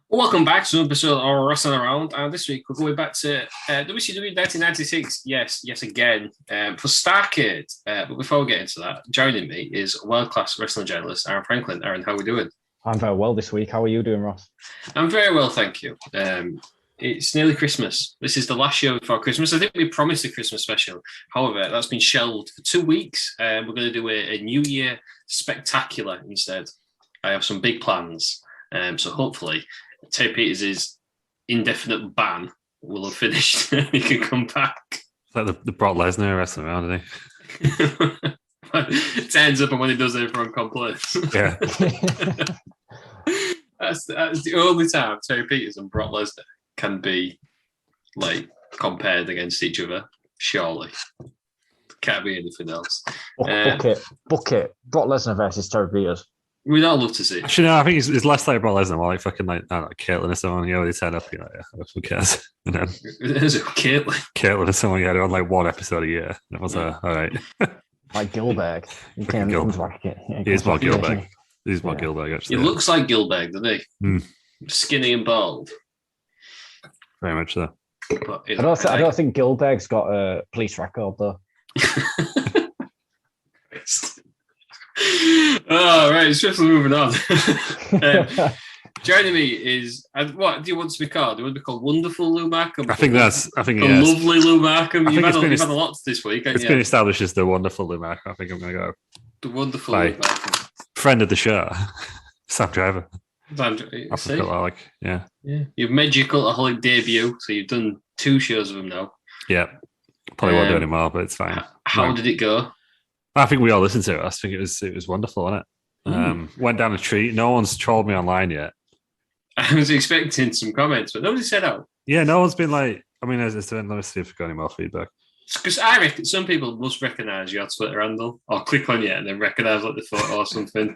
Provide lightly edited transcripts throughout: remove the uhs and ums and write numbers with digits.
Welcome back to an episode of Wrestling Around. And this week we're going back to WCW 1996. Yes, again for Starrcade. But before we get into that, joining me is world-class wrestling journalist Aaron Franklin. Aaron, how are we doing? I'm very well this week. How are you doing, Ross? I'm very well, thank you. It's nearly Christmas. This is the last show before Christmas. I think we promised a Christmas special. However, that's been shelved for 2 weeks. We're going to do a New Year spectacular instead. I have some big plans. So hopefully Terry Peters' indefinite ban will have finished. He can come back. It's like the Brock Lesnar wrestling around, isn't he? It ends up when he does everyone complains. Yeah. That's the only time Terry Peters and Brock Lesnar can be like compared against each other. Surely. Can't be anything else. Book it. Brock Lesnar versus Terry Peters. We'd all love to see. Actually, no, I think it's less like Brock Lesnar, more like fucking like Caitlyn or someone. You already turn up, you're like, yeah, who cares? And then is it Caitlyn or someone you had on like one episode a year. And it was all right. Like Gilbert. He is more Gilbert. He's more Gilbert, actually. He looks like Gilbert, doesn't he? Mm. Skinny and bald. Very much so. But, I don't think Gilbert's got a police record though. Oh, right, it's just moving on. Joining me is, what do you want to be called? Do you want to be called Wonderful Lew Markham? I think yes. Lovely Lew Markham. You've had a lot this week, haven't you? It's been established as the Wonderful Lew Markham. I think I'm going to go. The Wonderful Lew Markham. Friend of the show, Sam Driver. Yeah. You've made your cultaholic debut, so you've done 2 shows of them now. Yeah. Probably won't do anymore, but it's fine. How did it go? I think we all listened to it. I think it was wonderful, wasn't it? Went down a treat. No one's trolled me online yet. I was expecting some comments, but nobody said out. Yeah, no one's been like, I mean, let me see if I've got any more feedback. Because I reckon some people must recognise your Twitter handle or click on you and then recognise like the photo or something.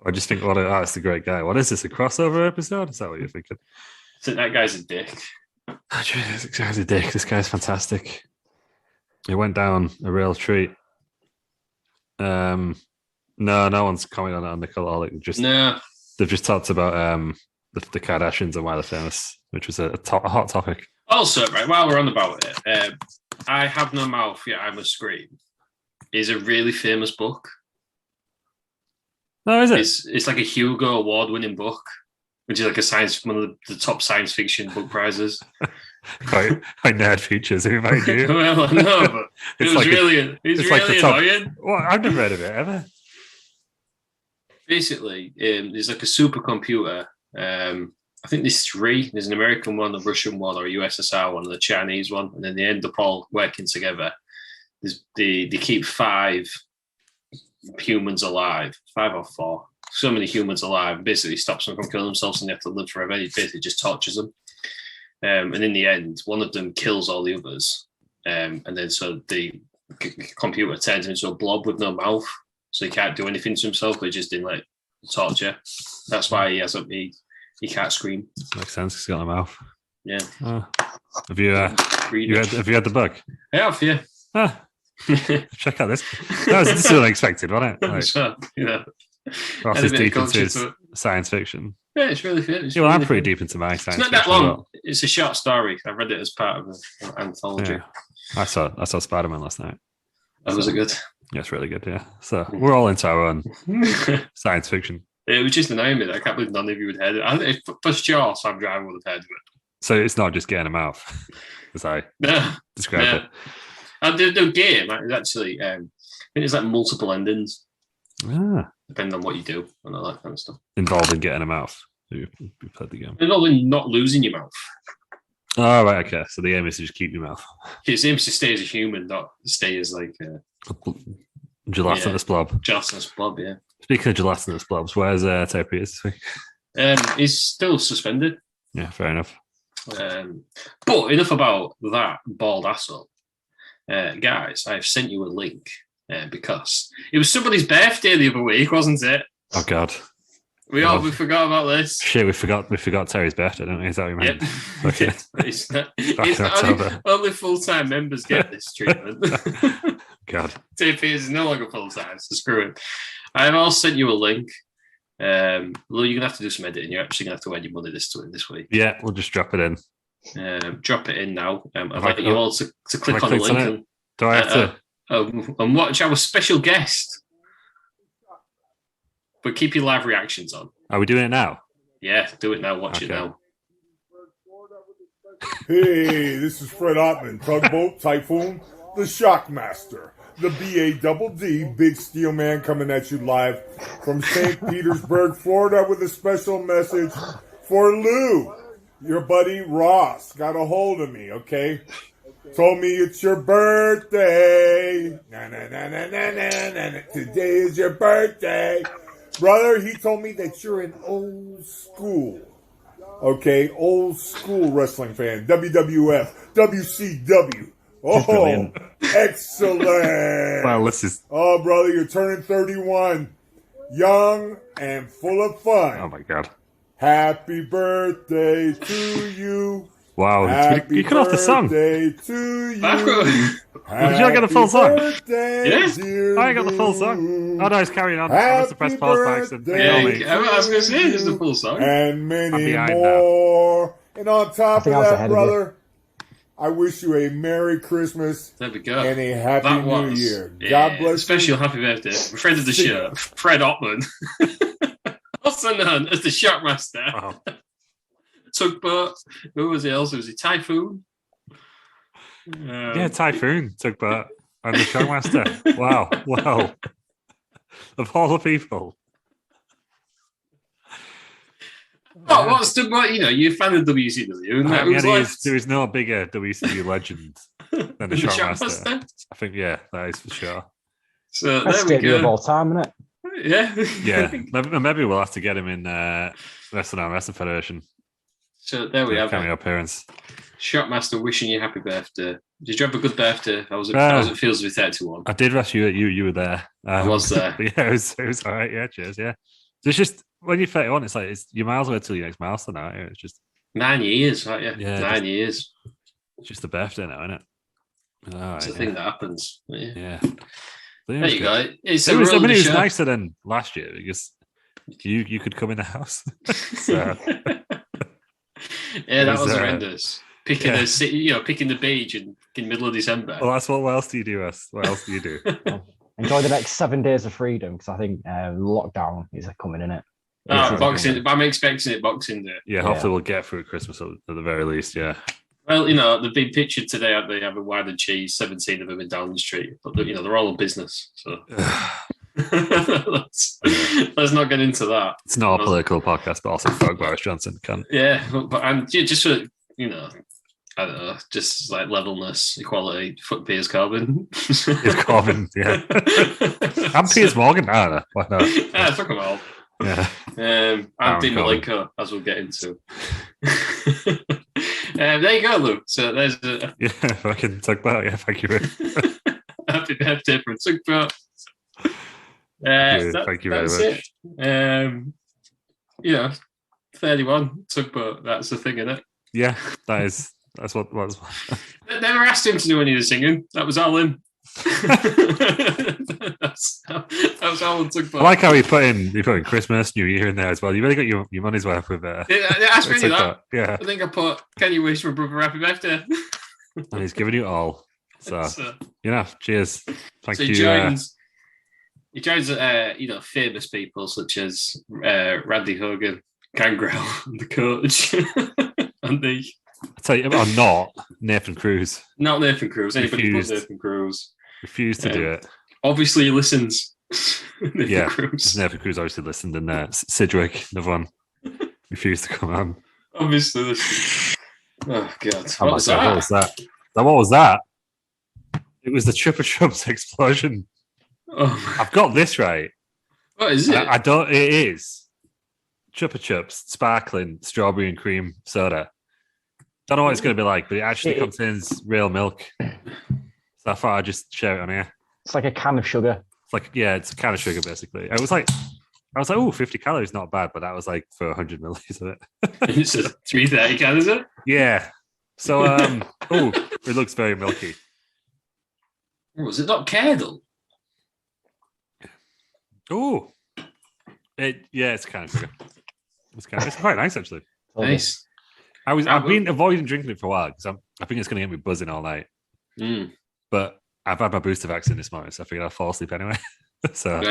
I just think, that's a great guy. What is this, a crossover episode? Is that what you're thinking? I think that guy's a dick. This guy's a dick. This guy's fantastic. He went down a real treat. No one's commented on Nicole. They've just talked about the Kardashians and why they're famous, which was a hot topic. Also, right, while we're on about it, I Have No Mouth, Yet I Must Scream is a really famous book. Oh, is it? It's like a Hugo Award-winning book, which is like one of the top science fiction book prizes. Quite nerd features. Who might do? Well, I know, but it's really annoying. Well, I've never heard of it ever. Basically, there's like a supercomputer. I think there's 3. There's an American one, a Russian one, or a USSR one, and a Chinese one, and then they end up all working together. They keep 5 humans alive, 5 or 4. So many humans alive. Basically, stops them from killing themselves, and they have to live forever. He basically just tortures them. And in the end, one of them kills all the others. And then so the computer turns into a blob with no mouth. So he can't do anything to himself, but just in like torture. That's why he can't scream. Makes sense. He's got a mouth. Yeah. Have you had the book? I have, yeah. Check out this. This is unexpected, wasn't it? Like, so, Ross is deep into his science fiction. Yeah, it's really good. I'm pretty deep into my science fiction. It's not that long. It's a short story. I read it as part of an anthology. Yeah. I saw Spider-Man last night. Was it good? Yeah, it's really good, yeah. So we're all into our own science fiction. It was just annoying me. I can't believe none of you had heard it. I think for sure Sam Driver would have heard of it. So it's not just getting a mouth, as I described it. And the game is actually, I think it's like multiple endings. Depending on what you do and all that kind of stuff. Involved in getting a mouth. You played the game. Involved in not losing your mouth. Oh, right, okay. So the aim is to just keep your mouth. It seems to stay as a human, not stay as like a gelatinous blob. Gelatinous blob, yeah. Speaking of gelatinous blobs, where's Terry Peters this week? He's still suspended. Yeah, fair enough. But enough about that bald asshole. Guys, I've sent you a link because it was somebody's birthday the other week, wasn't it? Oh, God. We forgot about this. Shit, we forgot Terry's birthday, don't we? Is that what you mean? Yep. Okay. Only full-time members get this treatment. God. Terry Peters is no longer full-time, so screw it. I have also sent you a link Lou, you're gonna have to do some editing. You're actually gonna have to earn your money this week. Yeah, we'll just drop it in. Drop it in now. I'd like you all to click on the link do I have to and watch our special guest. But keep your live reactions on. Are we doing it now? Yeah, do it now. Watch it now. Hey, this is Fred Ottman, Tugboat, Typhoon, the Shockmaster, the BADD, Big Steel Man, coming at you live from St. Petersburg, Florida, with a special message for Lou. Your buddy Ross got a hold of me, okay? Told me it's your birthday. Today is your birthday. Brother, he told me that you're an old school wrestling fan. WWF, WCW. Oh, excellent. Wow, this is... Oh, brother, you're turning 31. Young and full of fun. Oh, my God. Happy birthday to you. Wow, you cut off the song. Happy birthday to you. Did you get the full song? Yes. I got the full song. Oh, no, it's carrying on. I must have pressed pause by accident. I was going to say, it's the full song. And many more. And on top of that, brother, I wish you a Merry Christmas. There we go. And a Happy New Year. God bless you. Special happy birthday. Friend of the show, Fred Ottman. Also known as the Shockmaster. Oh. Tugboat. Who was it else? Was it Typhoon? Yeah, Typhoon, Tugboat, and the Shockmaster. Wow. Of all the people. What's Tugboat? You're a fan of WCW. There is no bigger WCW legend than the Shockmaster. I think, that is for sure. So that's there we go. Of all time, isn't it? Yeah. Maybe we'll have to get him in Wrestling Federation. So there we have cameo appearance. Shockmaster, wishing you happy birthday. Did you have a good birthday? How was it feels to be 31? I did rush you. You were there. I was there. Yeah, it was all right. Yeah, cheers. Yeah. So it's just when you're 31, it's like you're miles away till your next milestone now. It's just 9 years, right? Yeah, 9 years. It's just the birthday now, isn't it? It's a thing that happens. Yeah. There you go. It was nicer than last year because you could come in the house. So. Yeah, that was horrendous. Picking the beach in the middle of December. Well, that's what else do you do? What else do you do? Enjoy the next 7 days of freedom because I think lockdown is coming in it. Boxing. I'm expecting it Boxing Day. Yeah, hopefully we'll get through Christmas at the very least. Yeah. Well, they've been pictured today. They have a wine and cheese. 17 of them in Downing Street, but they're all in business. So let's not get into that. It's not a political podcast, but also fuck Boris Johnson. Yeah, but just for I don't know, just like levelness, equality. Fuck Piers Corbyn. Piers Corbyn, yeah. And Piers Morgan, I don't know. Why not? Yeah, fuck them all. Yeah. And Dean Malenko, as we'll get into. There you go, Lou. So there's a fucking Tugboat. Yeah, thank you. Happy birthday from Tugboat. Thank you very much. 31 Tugboat. That's the thing, isn't it? Yeah, that's what was. Never asked him to do any of the singing. That was all him. that was all Tugboat. I like how you put in Christmas, New Year in there as well. You really got your money's worth with That's really that. Yeah. I think I put, can you wish my brother happy birthday? And he's giving you all. So cheers. Thank you. He joins famous people such as Randy Hogan, Gangrel, the coach, and the. I tell you, or not Nathan Cruz. Not Nathan Cruz. Anybody but Nathan Cruz. Refused to do it. Obviously, he listens. Nathan Cruz obviously listened, and Sidgwick, another one, refused to come on. Obviously, listen. Oh God! What was that? What was that? It was the Chupa Chups explosion. Oh, I've got this right. What is it? I don't. It is Chupa Chups sparkling strawberry and cream soda. Don't know what it's going to be like, but it actually contains real milk. So I thought I'd just share it on here. It's like a can of sugar. It's a can of sugar basically. I was like, 50 calories, not bad, but that was like for 100 milliliters of it. It's a 330 can, is it? Yeah. So, it looks very milky. Was it not curdle? Oh, It's kind of sugar. It's quite nice actually. Nice. I've been avoiding drinking it for a while because I think it's going to get me buzzing all night. But I've had my booster vaccine this morning, so I figured I'll fall asleep anyway. So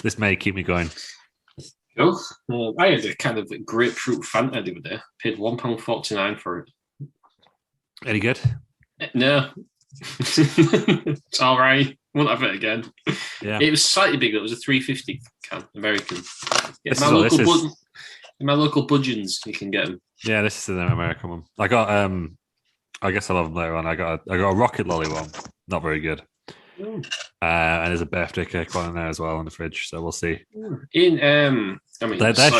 this may keep me going. Cool. I had a kind of grapefruit Fanta the other day. Paid £1.49 for it. Any good? No. It's all right. Won't have it again. Yeah. It was slightly bigger. It was a 350 can, American. Yeah, my local Budgeons, you can get them. Yeah, this is an American one. I got I guess I'll have them later on. I got a rocket lolly one. Not very good. And there's a birthday cake one in there as well in the fridge, so we'll see. They're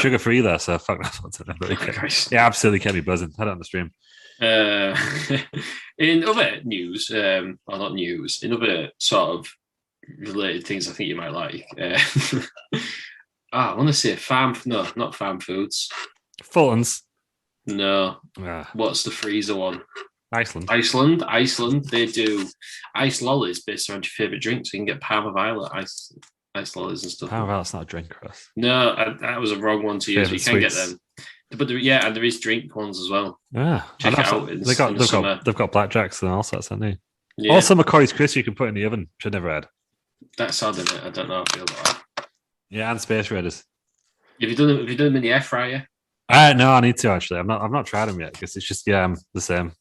sugar free though, so fuck that's what's in it. Yeah, absolutely kept me buzzing. Had it on the stream. In other news, or not news, in other sort of related things, I think you might like. I want to say not farm foods. Fulton's. No. What's the freezer one? Iceland. They do ice lollies based around your favourite drinks. So you can get Parma Violet ice lollies and stuff. Parma Violet's not a drink, Chris. No, that was a wrong one to use. You can get them. But and there is drink ones as well. Yeah, check it out. They've got blackjacks and all sorts, haven't they? Yeah. Also, McCoy's Crisp you can put in the oven, which I never had. That's odd, isn't it? I don't know how I feel about that. Yeah, and Space Raiders. Have you done them in the air fryer? No, I need to actually. I've not tried them yet because it's just the same.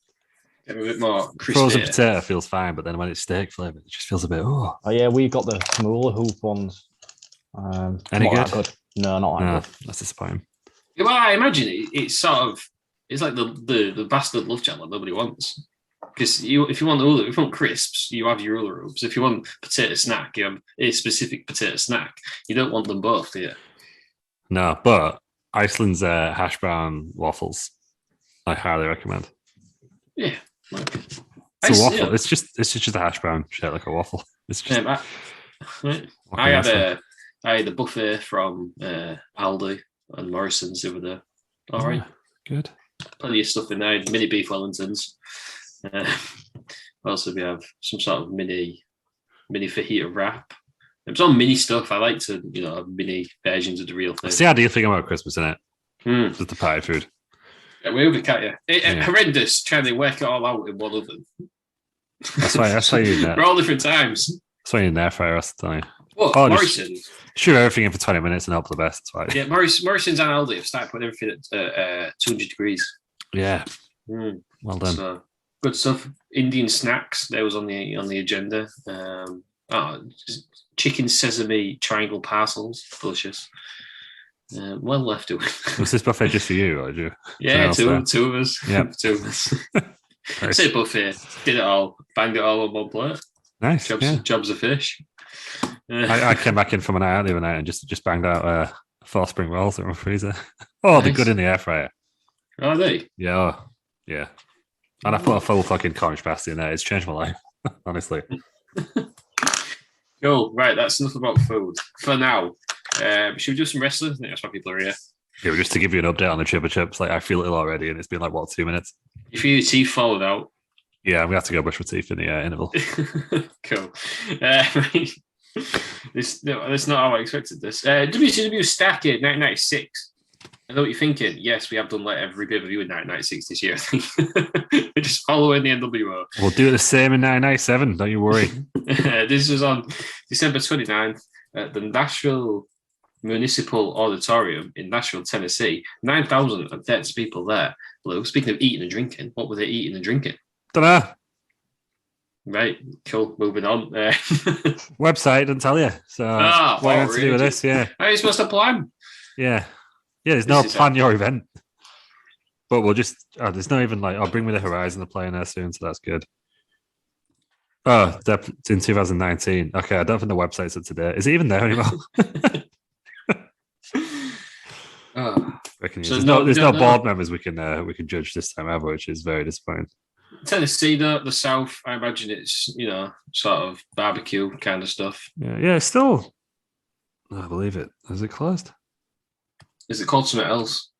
Get a bit more crispy. Frozen potato feels fine, but then when it's steak flavored, it just feels a bit. Oh yeah, we got the hula hoop ones. Any good? No, not that good. That's disappointing. Yeah, well, I imagine it's like the bastard love chat that nobody wants. Because if you want crisps, you have your hula hoops. If you want potato snack, you have a specific potato snack. You don't want them both, do you? No, but Iceland's hash brown waffles, I highly recommend. Yeah, it's a waffle. It's just a hash brown shaped like a waffle. It's just. I had a buffet from Aldi and Morrison's over there. All right, good. Plenty of stuff in there. Mini beef Wellingtons. Also, we have some sort of mini fajita wrap. It's all mini stuff. I like to, have mini versions of the real thing. That's the ideal thing about Christmas, isn't it? Just the party food. Yeah, we overcut you. Horrendous trying to work it all out in one oven. That's why you need that. For all different times. That's why you need an air fryer rest of the time. What? Morrison? Shoot everything in for 20 minutes and hope for the best. That's why. Yeah, Morrison's and Aldi have started putting everything at 200 degrees. Yeah. Well done. So, good stuff. Indian snacks. That was on the agenda. Chicken sesame triangle parcels. Delicious. Well left to it. Was this buffet just for you, or did you? Yeah, two of us. Yeah, 2 of us. It's a buffet. Did it all. Banged it all on one plate. Nice. Jobs of fish. I came back in from a night out the other night and just banged out 4 spring rolls in my freezer. Nice. They're good in the air fryer. Are they? Yeah. Yeah. And I put a full fucking Cornish pasty in there. It's changed my life, honestly. Cool. Right, that's enough about food for now. Should we do some wrestling? I think that's why people are here. Yeah, just to give you an update on the Chipper Chips. Like, I feel ill already, and it's been 2 minutes. You feel your teeth falling out? Yeah, I'm gonna have to go brush my teeth in the interval. Cool. That's not how I expected this. WCW Starrcade 1996. I know what you're thinking. Yes, we have done every pay-per-view in 1996 this year. I think we're just following the NWO. We'll do it the same in 1997. Don't you worry. This was on December 29th at the Nashville Municipal Auditorium in Nashville, Tennessee. 9,030 people there. Lou, speaking of eating and drinking, what were they eating and drinking? Dunno. Right, cool. Moving on. Website didn't tell you. So what are you going to do with this? Yeah. How are you supposed to plan? Yeah. Yeah, there's no plan your event. But we'll just, there's not even Bring Me the Horizon, they're playing there soon, so that's good. Oh, it's in 2019. Okay, I don't think the website's up to date. Is it even there anymore? There's no board members we can judge this time ever, which is very disappointing. Tennessee, the South, I imagine it's, sort of barbecue kind of stuff. Yeah, it's still, I believe it. Is it closed? Is it called something else?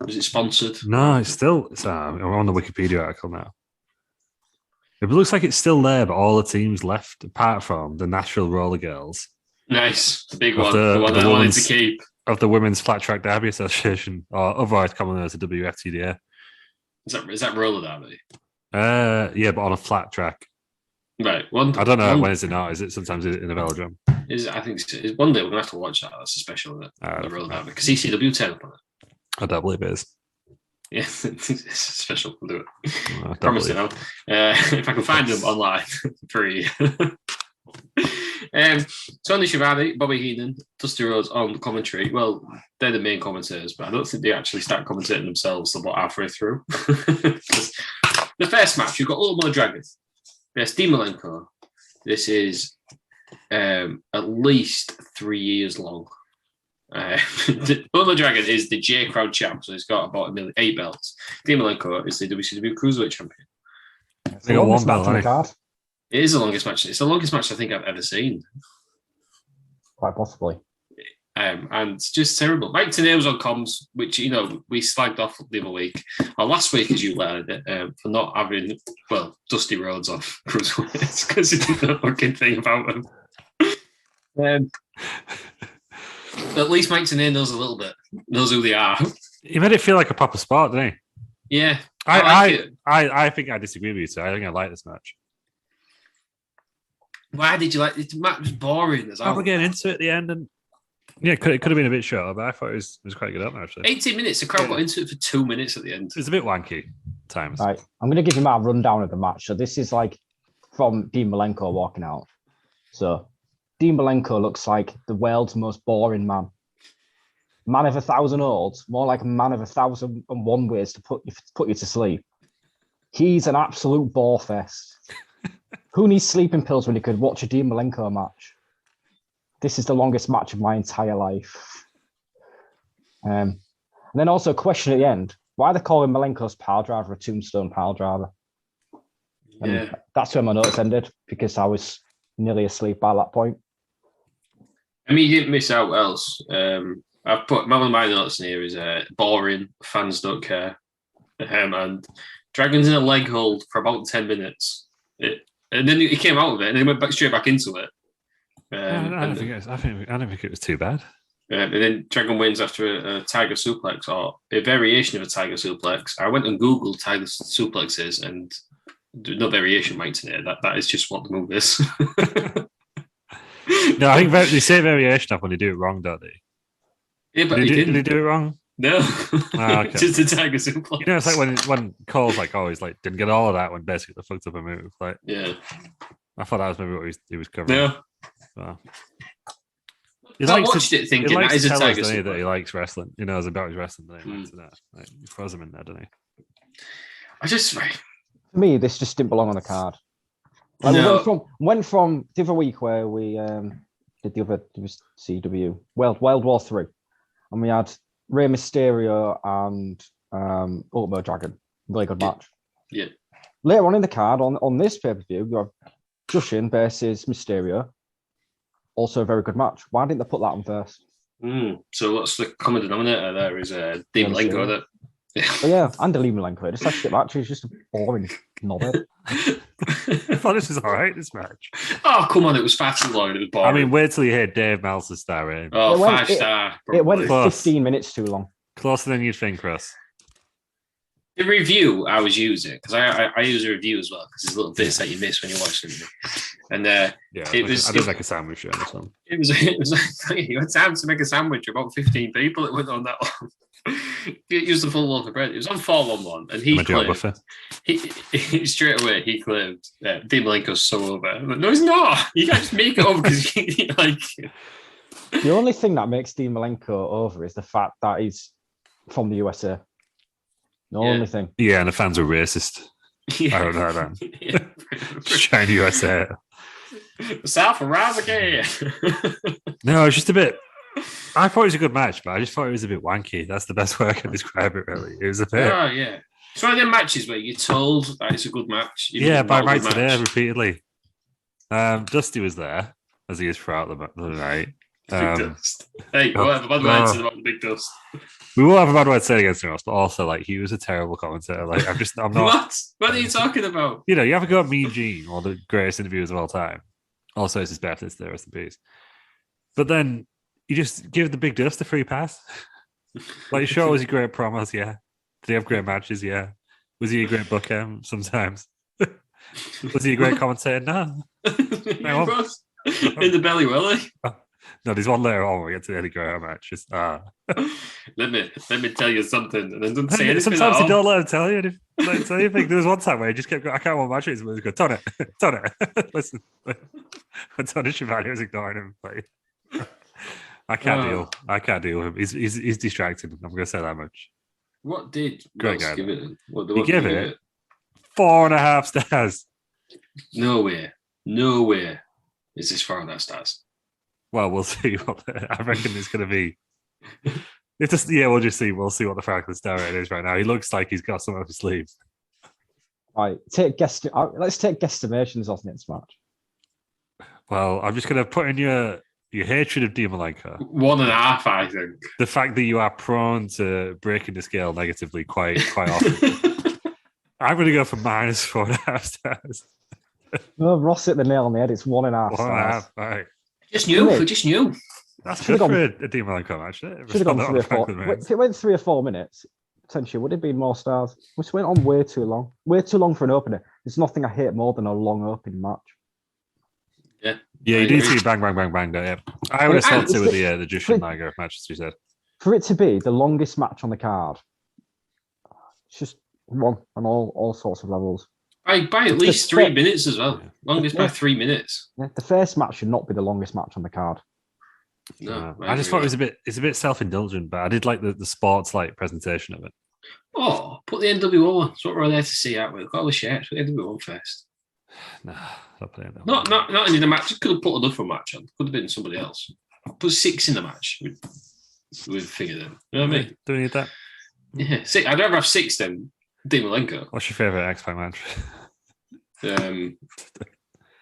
Is it sponsored? No, it's I'm on the Wikipedia article now. It looks like it's still there, but all the teams left, apart from the Nashville Roller Girls. Nice. The big one. The one that I wanted to keep. of the Women's Flat Track Derby Association, or otherwise commonly as the WFTDA. Is that roller derby? Yeah, but on a flat track. Right. I don't know when is it not. Is it sometimes in a velodrome? I think it's one day we're gonna have to watch that. That's a special the roller derby because ECW turn up on it. I don't believe it is. Yeah, it's special. We'll do it. Promise it now. If I can find them online, free. Tony Schiavone, Bobby Heenan, Dusty Rhodes on commentary. Well, they're the main commentators, but I don't think they actually start commentating themselves about halfway through. The first match, you've got Ultimo Dragon. There's Dean Malenko. This is at least 3 years long. Ultimo Dragon is the J Crowd champ, so he's got about 8 belts. Dean Malenko is the WCW Cruiserweight champion. It's the longest match on the card. It is the longest match. It's the longest match I think I've ever seen. Quite possibly. And it's just terrible. Mike Tenay was on comms, which, we slagged off the other week. Or last week, as you learned, for not having, Dusty Rhodes on Cruiserweights because he did the fucking thing about him. At least Mike Tenay knows a little bit, knows who they are. He made it feel like a proper sport, didn't he? Yeah. I think I disagree with you, so I think I like this match. Why did you like it? The match was boring as well. We're getting into it at the end, and it could have been a bit shorter, but I thought it was quite good up actually. 18 minutes. The crowd got into it for 2 minutes at the end. It was a bit wanky at times. Right, I'm going to give you my rundown of the match. So this is like from Dean Malenko walking out. So Dean Malenko looks like the world's most boring man. Man of 1,000 odds, more like a man of 1,001 ways to put you to sleep. He's an absolute bore fest. Who needs sleeping pills when you could watch a Dean Malenko match? This is the longest match of my entire life. And then also a question at the end. Why are they calling Malenko's pile driver a tombstone pile driver? And that's where my notes ended because I was nearly asleep by that point. I mean, you didn't miss out else. I've put one of my notes in here is boring, fans don't care. And Dragon's in a leg hold for about 10 minutes. And then he came out of it and then went straight back into it. I don't think it was too bad. And then Dragon wins after a tiger suplex or a variation of a tiger suplex. I went and Googled tiger suplexes and no variation, Mike Tenay. That is just what the move is. No, I think they say variation up when they do it wrong, don't they? Yeah, but did they do it wrong? No. Okay. Just a tiger suplex. It's like when Cole's like, he's like, didn't get all of that when basically fucked up a move. Like, yeah. I thought that was maybe what he was covering. No. So. I watched it thinking that is a tiger suplex. That he likes wrestling. He knows about his wrestling. Like, he throws him in there, doesn't he? For me, this just didn't belong on the card. Like we went from the other week where we did the other WCW Wild War 3, and we had Rey Mysterio and Ultimo Dragon. Really good match. Yeah. Later on in the card, on this pay-per-view, you have Jushin versus Mysterio. Also a very good match. Why didn't they put that on first? So what's the common denominator there is Dean Malenko. Yeah, and Dean Malenko. It's like shit match. It's just a boring knobhead. I thought this was all right, this match. Oh, come on. It was far too long. It was boring. I mean, wait till you hear Dave Meltzer's star rating. Oh, 5 star. It went 15 minutes too long. Closer than you'd think, Russ. The review I was using, because I use a review as well, because there's little bits that you miss when you watch something. And I did make a sandwich on this one. It was like you had time to make a sandwich for about 15 people. It went on that long. You used the full loaf of bread. It was on 411, and he claimed he straight away he claimed Dean Malenko's so over. I'm like, no, he's not. You can't just make it over because you like. The only thing that makes Dean Malenko over is the fact that he's from the USA. The only thing. Yeah, and the fans are racist. Yeah. I don't know that. Shiny USA. South of rise again. No, it's just a bit. I thought it was a good match, but I just thought it was a bit wanky. That's the best way I can describe it, really. It was a bit. Oh, yeah. It's one of them matches where you're told that it's a good match. By Mike Tenay repeatedly. Dusty was there, as he is throughout the night. Big Dust. Hey, we'll have a bad word to say about the Big Dust. We will have a bad word to say against him, but also, like, he was a terrible commentator. Like, I'm not. What are you talking about? You have a go at Mean Gene, one of the greatest interviewers of all time. Also, it's his birthday today, rest in peace. But then you just give the Big Dust a free pass. Like, sure, was he great promos? Yeah. Did he have great matches? Yeah. Was he a great booker? Sometimes. Was he a great commentator? No. In the belly welly. No, there's one later on. We get to the Eddie Guerrero match. Just let me tell you something, and then don't say anything. Sometimes you don't let him tell you. Let him tell you anything. There was one time where he just kept going, I can't want matches. He was going, Tony. Listen. And Tony Schiavone was ignoring him. Like, I can't deal with him. He's distracting. I'm going to say that much. What did Great guy, give it? He gave it 4.5 stars. No way is this 4.5 stars. Well, we'll see what I reckon it's going to be. We'll just see. We'll see what the Franklin star rating is right now. He looks like he's got something up his sleeve. Right, let's take guesstimations off next match. Well, I'm just going to put in your hatred of Dean Malenko. 1.5, I think. The fact that you are prone to breaking the scale negatively quite often. I'm going to go for -4.5 stars. No, Ross hit the nail on the head. It's 1.5 stars. 1.5, right. Just new. That's good for a Dean Malenko match. Should have gone 3 or 4. If it went 3 or 4 minutes, potentially would it be more stars? Which went on way too long. Way too long for an opener. There's nothing I hate more than a long opening match. Yeah, you do see bang, bang, bang, bang. Yeah, I would have thought it with the Jushin Liger match, as you said. For it to be the longest match on the card, it's just wrong on all sorts of levels. By at least 3 minutes as well. Longest by 3 minutes. Yeah, the first match should not be the longest match on the card. No, I just thought it's a bit self-indulgent, but I did like the sports like presentation of it. Oh, put the NWO on. That's what we're there to see out with. Got all the shirts. Put the NWO on first. Nah, not in the match. Could have put another match on. Could have been somebody else. Put 6 in the match. We've figured it. You know what I mean? Do we need that? Yeah, 6. I'd rather have 6 than Dean Malenko. What's your favourite X-Pac match?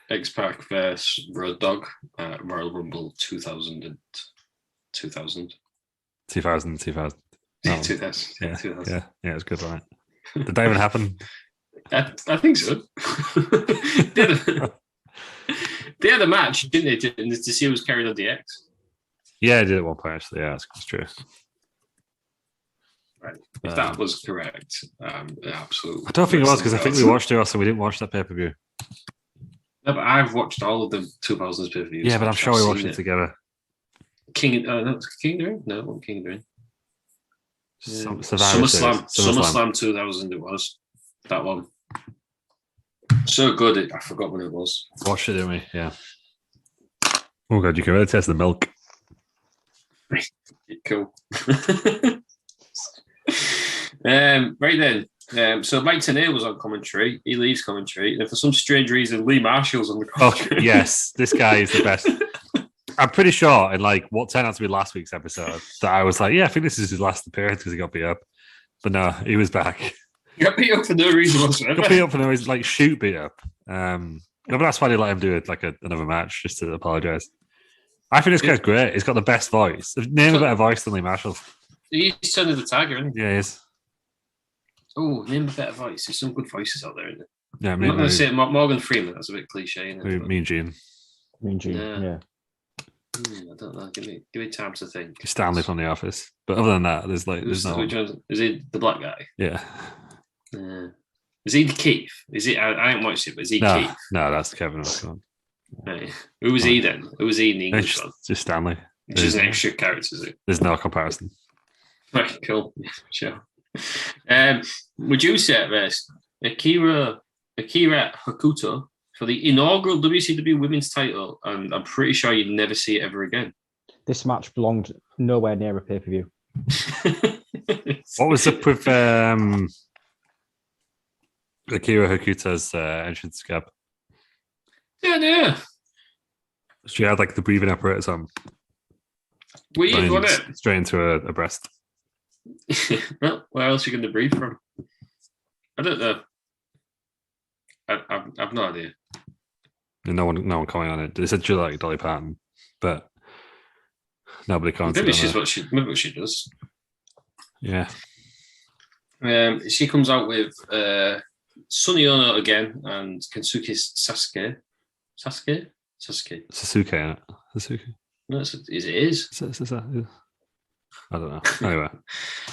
X-Pac versus Road Dogg at Royal Rumble 2000. 2000. 2000. Yeah, 2000. Yeah, it was good, right? Did that even happen? I think so. They had a match, didn't they, to see who was carried on DX? Yeah, I did at one point, actually. Yeah, that's true. Right. If that was correct, absolutely. I don't think it was, because I think we watched it also. We didn't watch that pay-per-view. No, but I've watched all of the 2000s pay-per-views. Yeah, but I'm sure we watched it together. King of the Ring? No, it wasn't King of the Ring. SummerSlam 2000 it was. That one. So good, I forgot when it was. Watched it, didn't we? Yeah. Oh god, you can really taste the milk. Cool. Right then. So Mike Tenay was on commentary. He leaves commentary, and for some strange reason, Lee Marshall's on the commentary. Oh, yes, this guy is the best. I'm pretty sure in like what turned out to be last week's episode that I was like, yeah, I think this is his last appearance because he got beat up. But no, he was back. He got beat up for no reason whatsoever. Got beat up for no reason, like shoot beat up. No, but that's why they let him do it like another match just to apologise. I think this guy's great. He's got the best voice. Name a better voice than Lee Marshall. He's Son of the Tiger, isn't he? Yeah, he is. Oh, name a better voice. There's some good voices out there, isn't there? Yeah, I'm not going to say Morgan Freeman. That's a bit cliche, isn't it? Mean Gene. Yeah. I don't know. Give me time to think. Stanley from The Office, but other than that, there's no. Is he the black guy? Yeah. Is he Keith? Is he? I haven't watched it, but is he Keith? No, that's Kevin. Right. Who was he then? Who was he in the English one? Just Stanley. Just an extra character, is it? There's no comparison. Right, cool. Sure. Would you say Akira Hokuto for the inaugural WCW Women's title, and I'm pretty sure you'd never see it ever again. This match belonged nowhere near a pay-per-view. What was up with Akira Hokuto's entrance scab? Yeah. She had like the breathing apparatus on. Weird, wasn't it? Straight into a breast. Well, where else are you going to breathe from? I don't know. I've no idea. And no one comment on it. They said she like Dolly Parton, but nobody commented. Maybe she's what she does. Yeah. She comes out with Sonny Ono again and Kensuke Sasuke. Sasuke. Sasuke, isn't it? Sasuke. No, it is. I don't know. Anyway.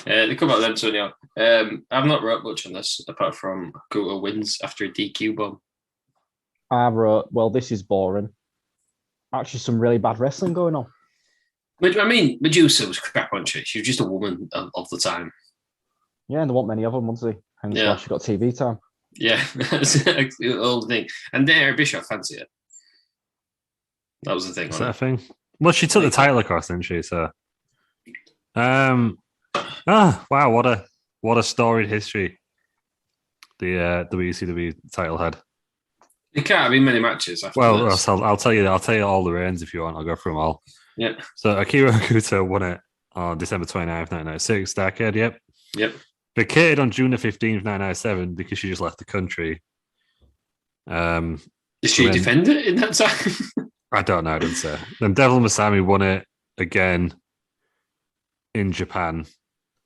They come out then, Antonio. I've not wrote much on this, apart from Guto wins after a DQ bomb. I wrote, well, this is boring. Actually, some really bad wrestling going on. I mean, Medusa was crap, wasn't she? She was just a woman of the time. Yeah, and there weren't many of them, was there? Hence why she got TV time. Yeah, that's the old thing. And Eric Bischoff, fancy it. That was the thing. Is that a thing? Well, she took the title across, didn't she? So, wow, what a storied history the WCW title had. It can't have been many matches. Well, I'll tell you all the reigns if you want. I'll go through them all. Yeah. So Akira Hokuto won it on December 29th, 1996. Starrcade, Yep. Vacated on June the 15th, 1997 because she just left the country. Did she defend it in that time? I don't know. I didn't say. Then Devil Masami won it again in Japan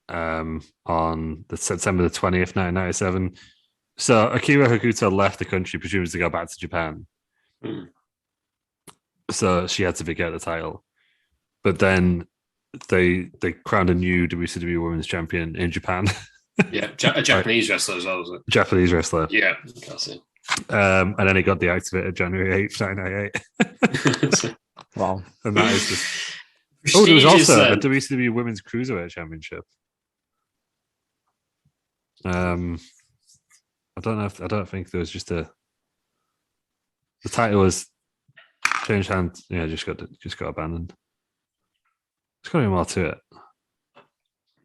on September the 20th, 1997. So Akira Hokuto left the country, presumably to go back to Japan. So she had to vacate the title. But then they crowned a new WCW Women's Champion in Japan. Yeah, a Japanese wrestler as well, was it? Japanese wrestler. Yeah, that's it. And then he got deactivated January 8th, 1998. Wow. And that is just... Oh, there was also a WCW Women's Cruiserweight Championship. I don't think there was just a... The title was changed hands. Yeah, just got abandoned. There's got to be more to it. I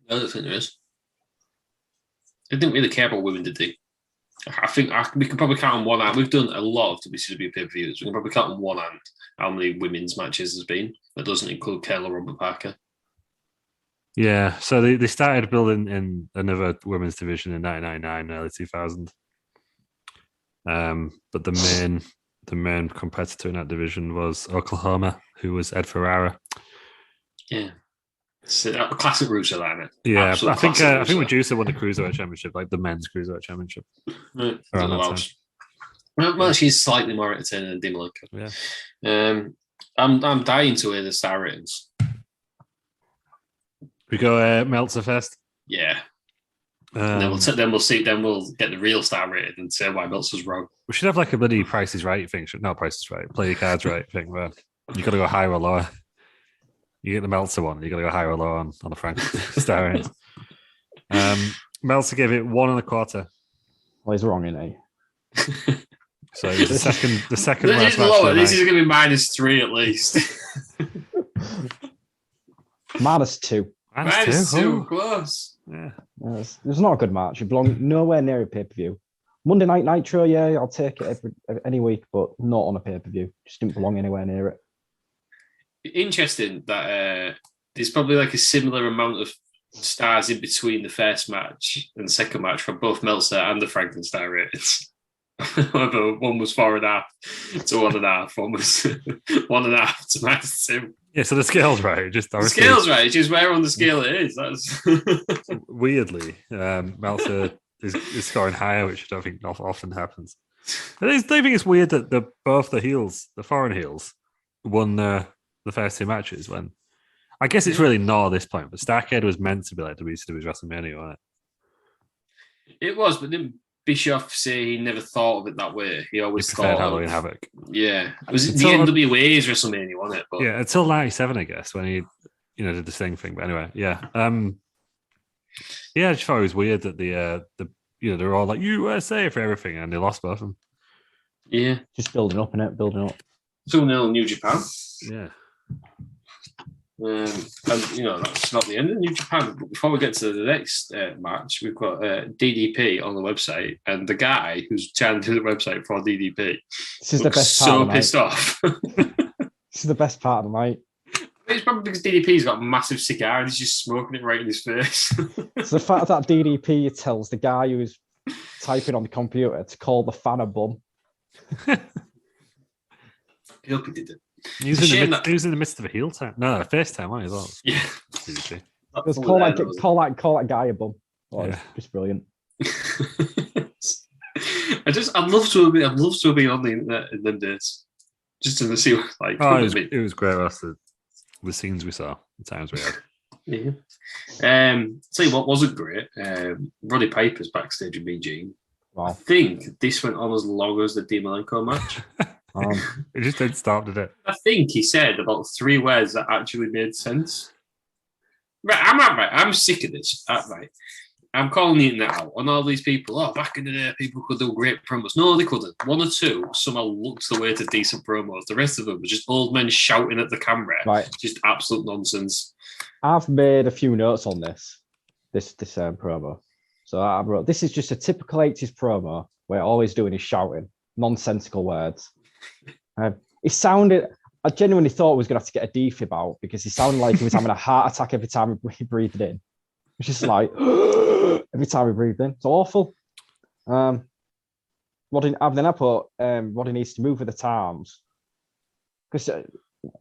don't think there is. They didn't really care about women, did they? I think we can probably count on one hand. We've done a lot of WCW pay-per-views. We can probably count on one hand how many women's matches there's been. That doesn't include Kayla Robert Parker. Yeah, so they started building in another women's division in 1999, early 2000. But the main competitor in that division was Oklahoma, who was Ed Ferrara. Yeah. It's a classic Russo, that, isn't it? Yeah, I think Medusa won the Cruiserweight Championship, like the men's Cruiserweight Championship. Around that time. Well, she's slightly more entertaining than Dimmalenko. Yeah. I'm dying to hear the star ratings. We go Meltzer first. Yeah. Then we'll see. Then we'll get the real star rating and say why Meltzer's wrong. We should have like a bloody Price is Right thing. Not Price is Right. Play your cards right thing. Where you got to go higher or lower. You get the Meltzer one. You got to go higher or lower on the Frank star ratings. Meltzer gave it 1.25. Well, he's wrong, isn't he? So it was the second this is lower. This is going to be -3 at least. -2. -2, close. Yeah. It's not a good match. It belonged nowhere near a pay-per-view. Monday Night Nitro, yeah, I'll take it any week, but not on a pay-per-view. Just didn't belong anywhere near it. Interesting that there's probably like a similar amount of stars in between the first match and the second match for both Meltzer and the Franklin star ratings. However, one was 4.5 to 1.5. One was 1.5 to -2. Yeah, so the scale's right. The scale's right. It's just where on the scale it is. That's weirdly, Meltzer is scoring higher, which I don't think often happens. I think it's weird that both the heels, the foreign heels, won the first 2 matches. When I guess it's really not at this point, but Starrcade was meant to be like WCW's WrestleMania, wasn't it? It was, but didn't Bischoff say he never thought of it that way? He always thought Halloween Havoc. Yeah, it was the NWA's WrestleMania, wasn't it? But... Yeah, until '97, I guess, when he did the same thing. But anyway, yeah, I just thought it was weird that they're all like USA for everything, and they lost both of them. Yeah, just building up. 2-0 New Japan. Yeah. And that's not the end of New Japan. But before we get to the next match, we've got DDP on the website, and the guy who's trying to do the website for DDP this is the best part so of the pissed off. This is the best part of the night. It's probably because DDP's got a massive cigar and he's just smoking it right in his face. It's the fact that DDP tells the guy who's typing on the computer to call the fan a bum. I hope he did it. He was in the midst of a heel time. No, a face time, wasn't he, as well? Yeah. Just call that guy a bum. Oh, yeah. Just brilliant. I'd love to have been on the internet in them days. Just to see what it was great. The scenes we saw, the times we had. Yeah. Tell you what wasn't great. Roddy Piper's backstage with Mean Gene. Wow. I think this went on as long as the Dean Malenko match. It just didn't stop, did it? I think he said about 3 words that actually made sense. Right, I'm sick of this. Right. I'm calling the internet out on all these people. Oh, back in the day, people could do great promos. No, they couldn't. 1 or 2 somehow looked the way to decent promos. The rest of them were just old men shouting at the camera. Right. Just absolute nonsense. I've made a few notes on this promo. So I wrote, this is just a typical 80s promo where all he's doing is shouting nonsensical words. It sounded, I genuinely thought I was going to have to get a defib out because he sounded like he was having a heart attack every time he breathed in. It's just like, every time he breathed in. It's awful. Roddy, then I put, Roddy needs to move with the times. Because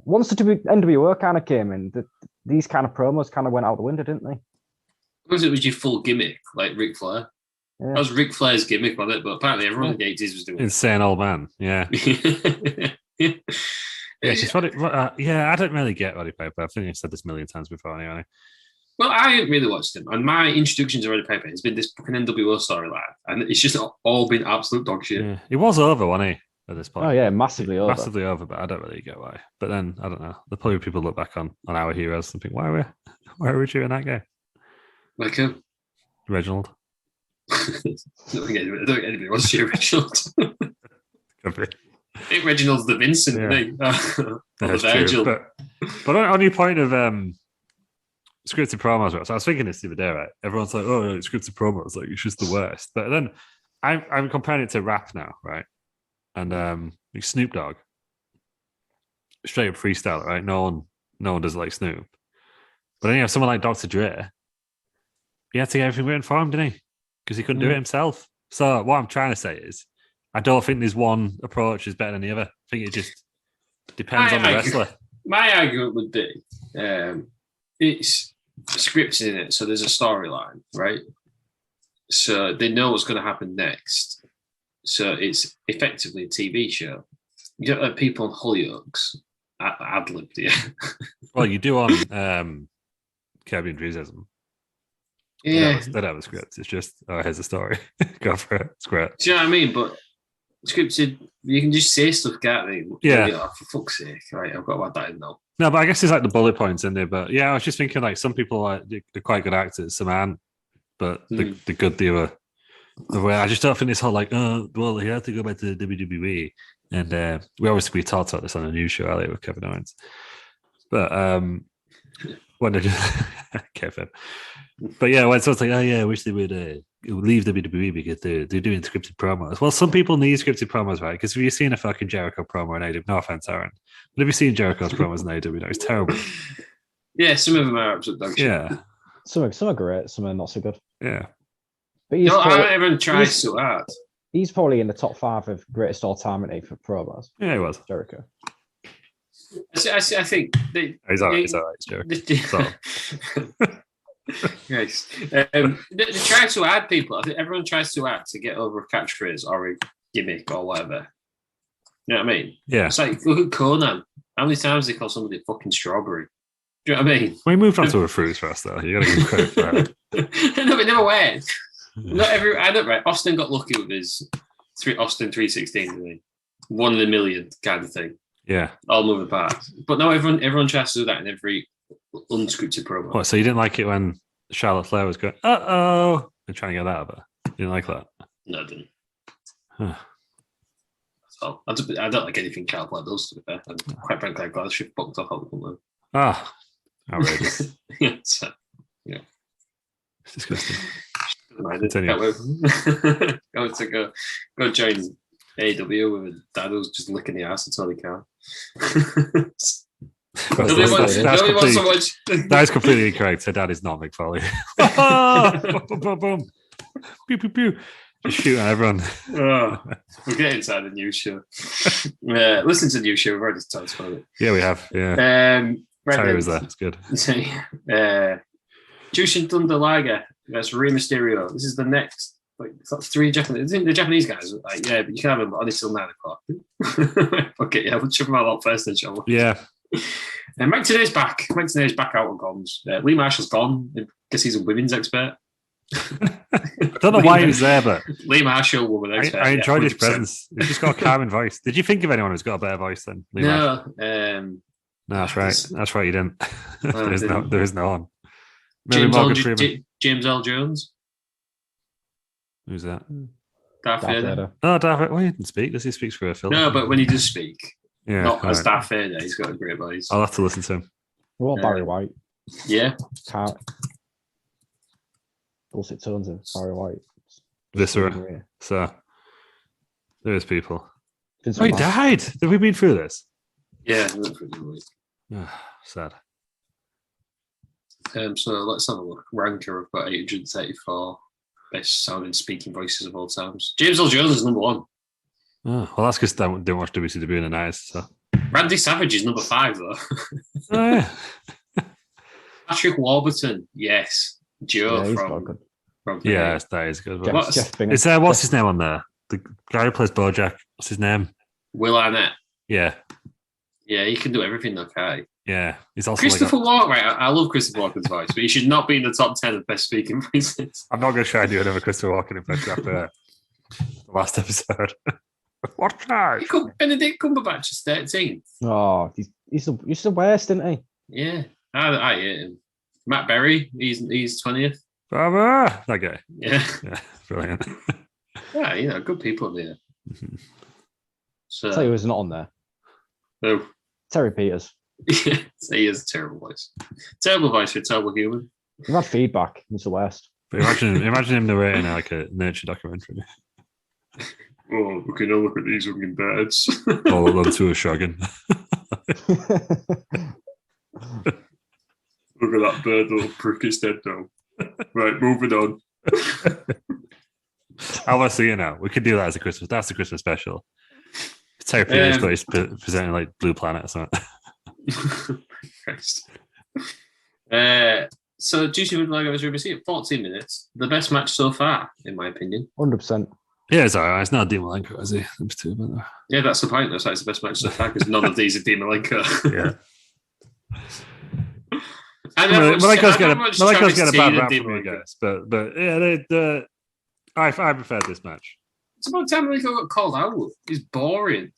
once the NWO kind of came in, these kind of promos kind of went out the window, didn't they? Because it was your full gimmick, like Ric Flair. Yeah. That was Ric Flair's gimmick on it, but apparently everyone in the 80s was doing it. Insane old man, yeah. Yeah, just I don't really get Roddy Piper. I think I've said this a million times before anyway. Well, I haven't really watched him, and my introduction to Roddy Piper has been this fucking NWO storyline, and it's just all been absolute dog shit. Yeah. He was over, wasn't he, at this point? Oh, yeah, massively over. Massively over, but I don't really get why. But then, I don't know. The probably people look back on our heroes and think, why are we cheering that guy? Like who? Reginald. I don't think anybody wants to cheer Reginald. I think Reginald's the Vincent, isn't he? The Virgil. But on your point of scripted promos, right? So I was thinking this the other day, right? Everyone's like, oh, scripted promos, like it's just the worst. But then I'm comparing it to rap now, right? And Snoop Dogg, straight up freestyle, right? No one does like Snoop. But then you have someone like Dr. Dre. He had to get everything written for him, didn't he? Because he couldn't do it himself. So what I'm trying to say is, I don't think there's one approach is better than the other. I think it just depends on the wrestler. My argument would be, it's scripted in it, so there's a storyline, right? So they know what's going to happen next. So it's effectively a TV show. You don't let people on Hollyoaks ad-lib, do you? Well, you do on Curb Your Enthusiasm. Yeah. They don't have a script. It's just, here's a story. Go for it. It's great. Do you know what I mean? But scripted, you can just say stuff, can't you? Yeah. For fuck's sake. Right, I've got to add that in now. No, but I guess there's like the bullet points in there. But yeah, I was just thinking like some people they're quite good actors, some aren't. But the good the other. I just don't think this whole like, well, he had to go back to the WWE. And we talked about this on a news show earlier with Kevin Owens. But when they just Kevin. But yeah, when someone's like, oh yeah, I wish they would leave WWE because they're doing scripted promos. Well, some people need scripted promos, right? Because if you've seen a fucking Jericho promo in AEW, no offense, Aaron, but have you seen Jericho's promos in AEW? It's terrible. Yeah, some of them are absolute dog shit. Yeah. Some are great, some are not so good. Yeah. But everyone tries so hard. He's probably in the top 5 of greatest all time for promos. Yeah, he was. Jericho. I think he's all right. It's Jericho. Yes. They try to add people. I think everyone tries to add to get over a catchphrase or a gimmick or whatever. You know what I mean? Yeah. It's like, look at Conan. How many times they call somebody fucking strawberry? Do you know what I mean? We moved on to a fruit first, though. You got to give credit for that. No, it never went. I don't right. Austin got lucky with his Austin 316, I mean. 1 in a million kind of thing. Yeah. All moving parts. But no, everyone tries to do that in every unscripted program. What, so you didn't like it when Charlotte Flair was going, uh-oh, and trying to get that over? You didn't like that? No, I didn't. Huh. So, I don't like anything Charlotte Flair does, to be fair. And quite frankly, I'm glad she fucked off all the time. Ah, outrageous. Yeah. It's disgusting. Go join AEW with a dad who's just licking the ass until he can. That is completely incorrect. Her dad is not Mick Foley. Boom, boom, boom. Pew, pew, pew. Just shooting at everyone. We'll get inside the news show. Listen to the news show. We've already talked about it. Yeah, we have. Yeah. Terry was there. It's good. Jushin Thunder Liger. That's Rey Mysterio. This is the next. Like, that's 3 Japanese. The Japanese guys are like, yeah, but you can have them on until 9 o'clock. Okay, yeah, we'll check them out first then, shall we? Yeah. And Mike Tenay's back. Mike Tenay's back out on comms. Lee Marshall's gone. I guess he's a women's expert. I don't know why he was there, but Lee Marshall, woman expert. I enjoyed his presence. He's just got a calming voice. Did you think of anyone who's got a better voice than Lee Marshall? No, that's right. That's right. You didn't. There is no one. James L. Jones. Who's that? Darth Vader. Oh, Darth Vader. Well, he didn't speak. Does he speak for a film? No, but when he does speak, not as right. Darth Vader, he's got a great voice. I'll have to listen to him. What about Barry White? Yeah. Dulcet tones of Barry White. Viscera. So there's people. Oh, he died. Have we been through this? Yeah. Sad. So let's have a look. Ranker, I've got 834 best sounding speaking voices of all times. James L. Jones is number 1. Oh, well, that's because I didn't watch WCW in the nights. So. Randy Savage is number 5, though. Oh, yeah. Patrick Warburton, yes. Joe from yeah, that is good. What's his name on there? The guy who plays Bojack. What's his name? Will Arnett. Yeah. Yeah, he can do everything, though, can't he? Yeah, he's also Christopher Walken. Right, I love Christopher Walken's voice, but he should not be in the top 10 of best speaking voices. I'm not going to try and do another Christopher Walken impression after the last episode. What guy? Benedict Cumberbatch is 13th. Oh, he's the worst, isn't he? Yeah, I hate him. Matt Berry, he's 20th. That guy. Yeah, brilliant. Yeah, good people there. So, I'll tell you who's not on there. No. Terry Peters. He has a terrible voice. Terrible voice for a terrible human. We've had feedback. He's the worst. But imagine him narrating like a nature documentary. Oh, we can all look at these fucking birds. All of them to a shagging. Look at that bird, little prick his head down. Right, moving on. I want to see it now. We could do that as a Christmas. That's the Christmas special. Terry Peters, but he's presenting like Blue Planet or something. Christ. So, Juicy would like us to see it 14 minutes. The best match so far, in my opinion. 100%. Yeah, it's all right. It's not Dean Malenko, is he? There's two of them. Yeah, that's the point. That's why it's the best match so far, because none of these are Dean Malenko. Yeah. Malenko's get a bad rap from you guys, but yeah, I preferred this match. It's about time Malenko got called out. He's boring.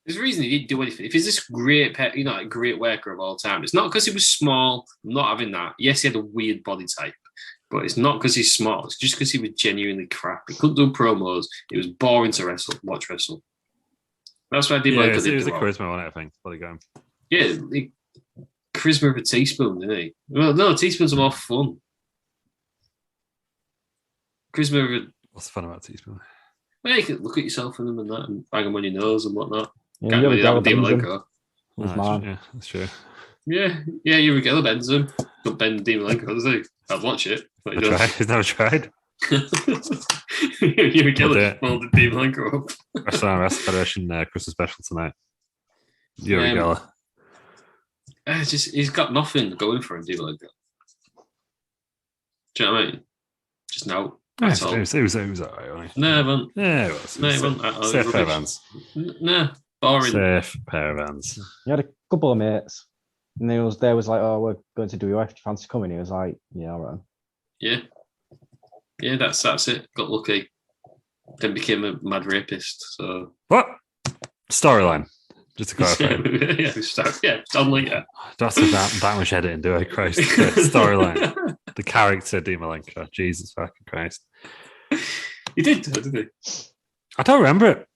There's a reason he didn't do anything. If he's this great, great worker of all time, it's not because he was small. I'm not having that. Yes, he had a weird body type, but it's not because he's small. It's just because he was genuinely crap. He couldn't do promos. It was boring to watch wrestle. That's why I did. Yeah, it was the charisma on it, I think. Bloody game. Yeah, charisma of a teaspoon, didn't he? Well, no, teaspoons are more fun. Charisma of a... What's the fun about teaspoon? Well, you can look at yourself in them and that, and bang them on your nose and whatnot. Yeah, Can't really have a Demon Malenko. Yeah, that's true. Yeah, Yuri Geller bends him. Don't bend Demon Malenko, does he? I'd watch it. But He's never tried. Yuri Geller just molded Demon Malenko up. Wrestling Federation Christmas special tonight. Yuri Geller. He's got nothing going for him, Demon Malenko. Do you know what I mean? Just no. It was all right, wasn't No, it wasn't. Yeah, it was. No, it wasn't. Safe pair of hands. No, boring. Safe pair of hands. He had a couple of mates, and there was like, "Oh, we're going to WF. Do you fancy coming?" He was like, "Yeah, all right." Yeah, that's it. Got lucky. Then became a mad rapist. So what storyline? Just to clarify. Done later. That's that much editing, do I? Christ, storyline. The character, Dean Malenko. Jesus fucking Christ. He did, didn't he? I don't remember it.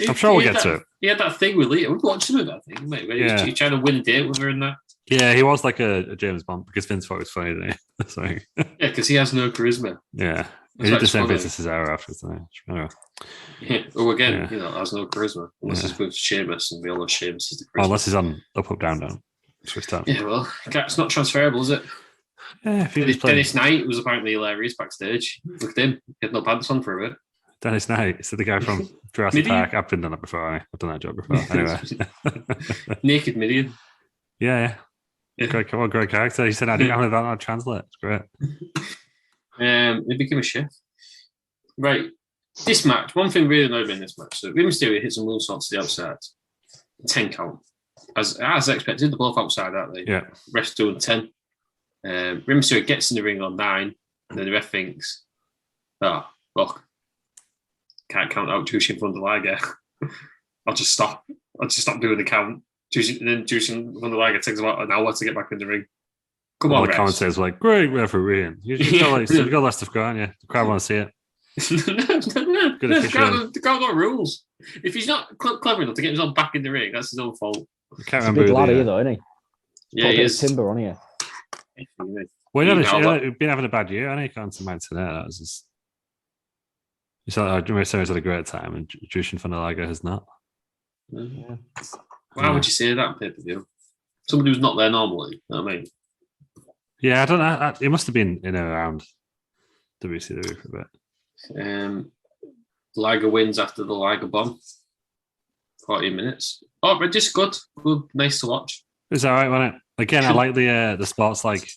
I'm sure we'll get to it. He had that thing with Lita. We watched him with that thing, mate. Where he was trying to win a date with her and that. Yeah, he was like a James Bond because Vince thought it was funny, didn't he? So, yeah, because he has no charisma. Yeah. He did the same business as Cesaro after, didn't he? Anyway. Yeah. Oh, again, has no charisma. Unless he's with Sheamus, and we all know Sheamus is the charisma. Unless he's on up, down, down. Switched up. Yeah, well, it's not transferable, is it? Yeah, Dennis Knight was apparently hilarious backstage. Look at him. He had no pants on for a bit. Dennis Knight, so the guy from Jurassic Park. I've been done that before. I've done that job before. Anyway. Naked Midian. Yeah. Great character. He said, I didn't have that on translate. It's great. He became a chef. Right. This match, one thing really annoyed me in this match. So Rey Mysterio hits some moonsaults to the outside. 10 count. as expected, they're both outside, aren't they? Yeah. Ref's doing 10. Rey Mysterio gets in the ring on 9, and then the ref thinks, oh, look, can't count out Jushin Thunder Liger. I'll just stop doing the count. Jushin Thunder Liger takes about an hour to get back in the ring. Come on, the commentators were like, great refereeing. You've got less stuff going, yeah. The crowd want to see it. No. The crowd got rules. If he's not clever enough to get himself back in the ring, that's his own fault. I can't He's a remember. big lad here, though, isn't he? Yeah, he is. Timber on here. Well, he's been having a bad year, hasn't he? Can't imagine that. Was just... You said Mysterio's had a great time, and Jushin Thunder Liger has not. Yeah. Why would you say that pay-per-view? Somebody who's not there normally, you know what I mean? Yeah, I don't know. It must have been in and around WCW for a bit. Liger wins after the Liger bomb. 14 minutes. Oh, but just good, nice to watch. It was all right, wasn't it? Again, I like the sports like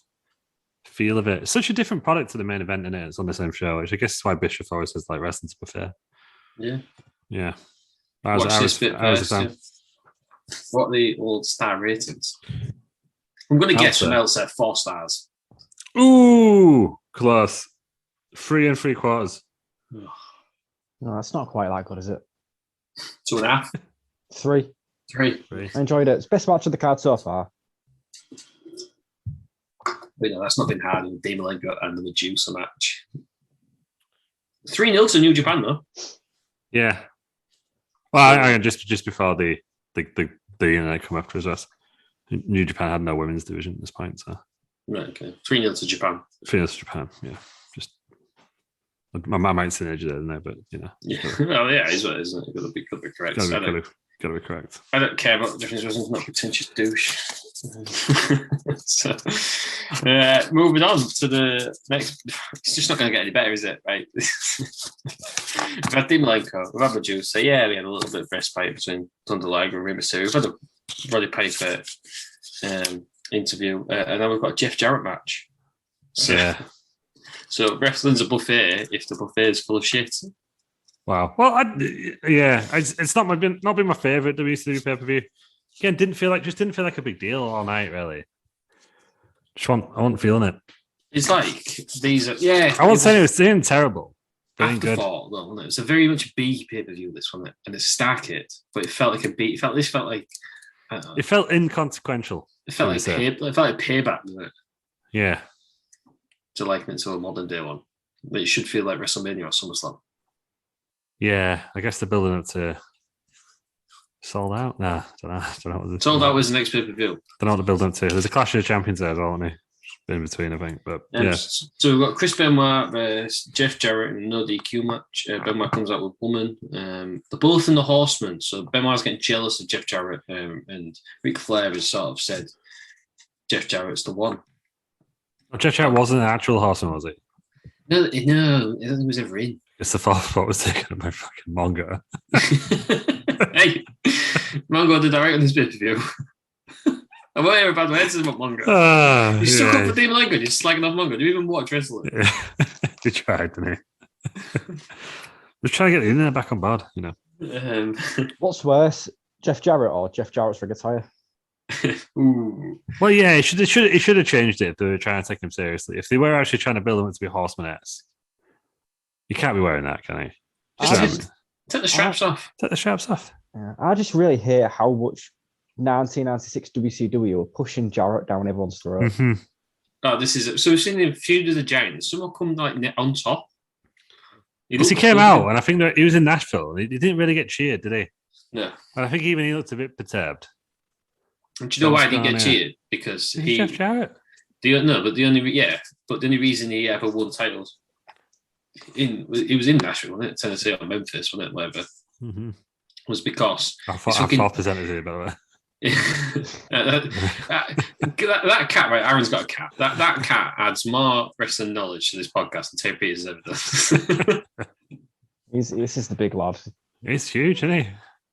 feel of it. It's such a different product to the main event, in it. It's on the same show, which I guess is why Bischoff always says like wrestling's buffet. Yeah. I was a fan. What are the old star ratings? I'm going to guess from Elsa 4 stars. Ooh, close. 3 3/4. No, that's not quite that good, is it? 2.5. 3. 3. I enjoyed it. It's best match of the card so far. But no, that's not been hard in the Malenko and the Medusa match. 3-0 to New Japan, though. Yeah. Well, just before the come after us. New Japan had no women's division at this point, so. Right, okay. 3-0 to Japan. 3-0 to Japan, yeah. Just my mind's an edge there, isn't it? But Yeah. Well, yeah, it's what, isn't it? Gotta be correct. Gotta be correct. I don't care about the difference. I'm not a pretentious douche. So, moving on to the next. It's just not going to get any better, is it? Right? We've had Dean Malenko, we've had Medusa. Yeah, we had a little bit of respite between Thunder Liger and Rey Mysterio. We've had a Roddy Piper interview, and now we've got a Jeff Jarrett match. So wrestling's a buffet if the buffet is full of shit. Wow. Well, it's not been my favorite WCW pay-per-view. Again, didn't feel like a big deal all night, really. I wasn't feeling it. It's like these are I won't say it was doing terrible. Afterthought, though, wasn't it? It's a very much a B pay-per-view, this one, and it's Starrcade, but it felt like a B. It felt like it felt inconsequential. It felt like payback, wasn't it? Yeah. To liken it to a modern day one, but it should feel like WrestleMania or SummerSlam. Yeah, I guess they're building up to sold out. Nah, don't know. Sold out was the next pay-per-view. Don't know what they're building up to. There's a Clash of the Champions there as well, isn't there? In between, I think. But yeah. So we've got Chris Benoit, Jeff Jarrett in a no DQ match. Benoit comes out with Woman. They're both in the Horsemen, so Benoit's getting jealous of Jeff Jarrett, and Ric Flair has sort of said Jeff Jarrett's the one. Oh, Jeff Jarrett wasn't an actual Horseman, was it? No, I don't think he was ever in. It's the fourth spot was taken by fucking Mongo. Hey, Mongo did direct on this pay-per-view. I'm not here about the heads about Mongo. You stuck up for Dean Malenko, you're slagging off Mongo. Do you even watch wrestling? Yeah. He tried, didn't he? Just trying to get the internet back on board, What's worse, Jeff Jarrett or Jeff Jarrett's rig attire? Ooh. Well, yeah, he should have changed it if they were trying to take him seriously. If they were actually trying to build him to be Horseman-esque, you can't be wearing that, can he? Take the straps off. Take the straps off. Yeah, I just really hate how much 1996 WCW were pushing Jarrett down everyone's throat. Mm-hmm. Oh, this is so. We've seen the feud of the Giants. Someone come like on top. Because he came out, and I think that he was in Nashville. He didn't really get cheered, did he? No. And I think even he looked a bit perturbed. And do you know why he didn't get cheered? Because he's Jeff Jarrett. The only reason he ever won titles he was in Nashville, wasn't it? Tennessee or Memphis, wasn't it? Whatever. Mm-hmm. Was because I thought presented it, by the way. that cat, right? Aaron's got a cat. That cat adds more wrestling knowledge to this podcast than Terry Peters ever does. This is the big lad. He's huge, isn't he?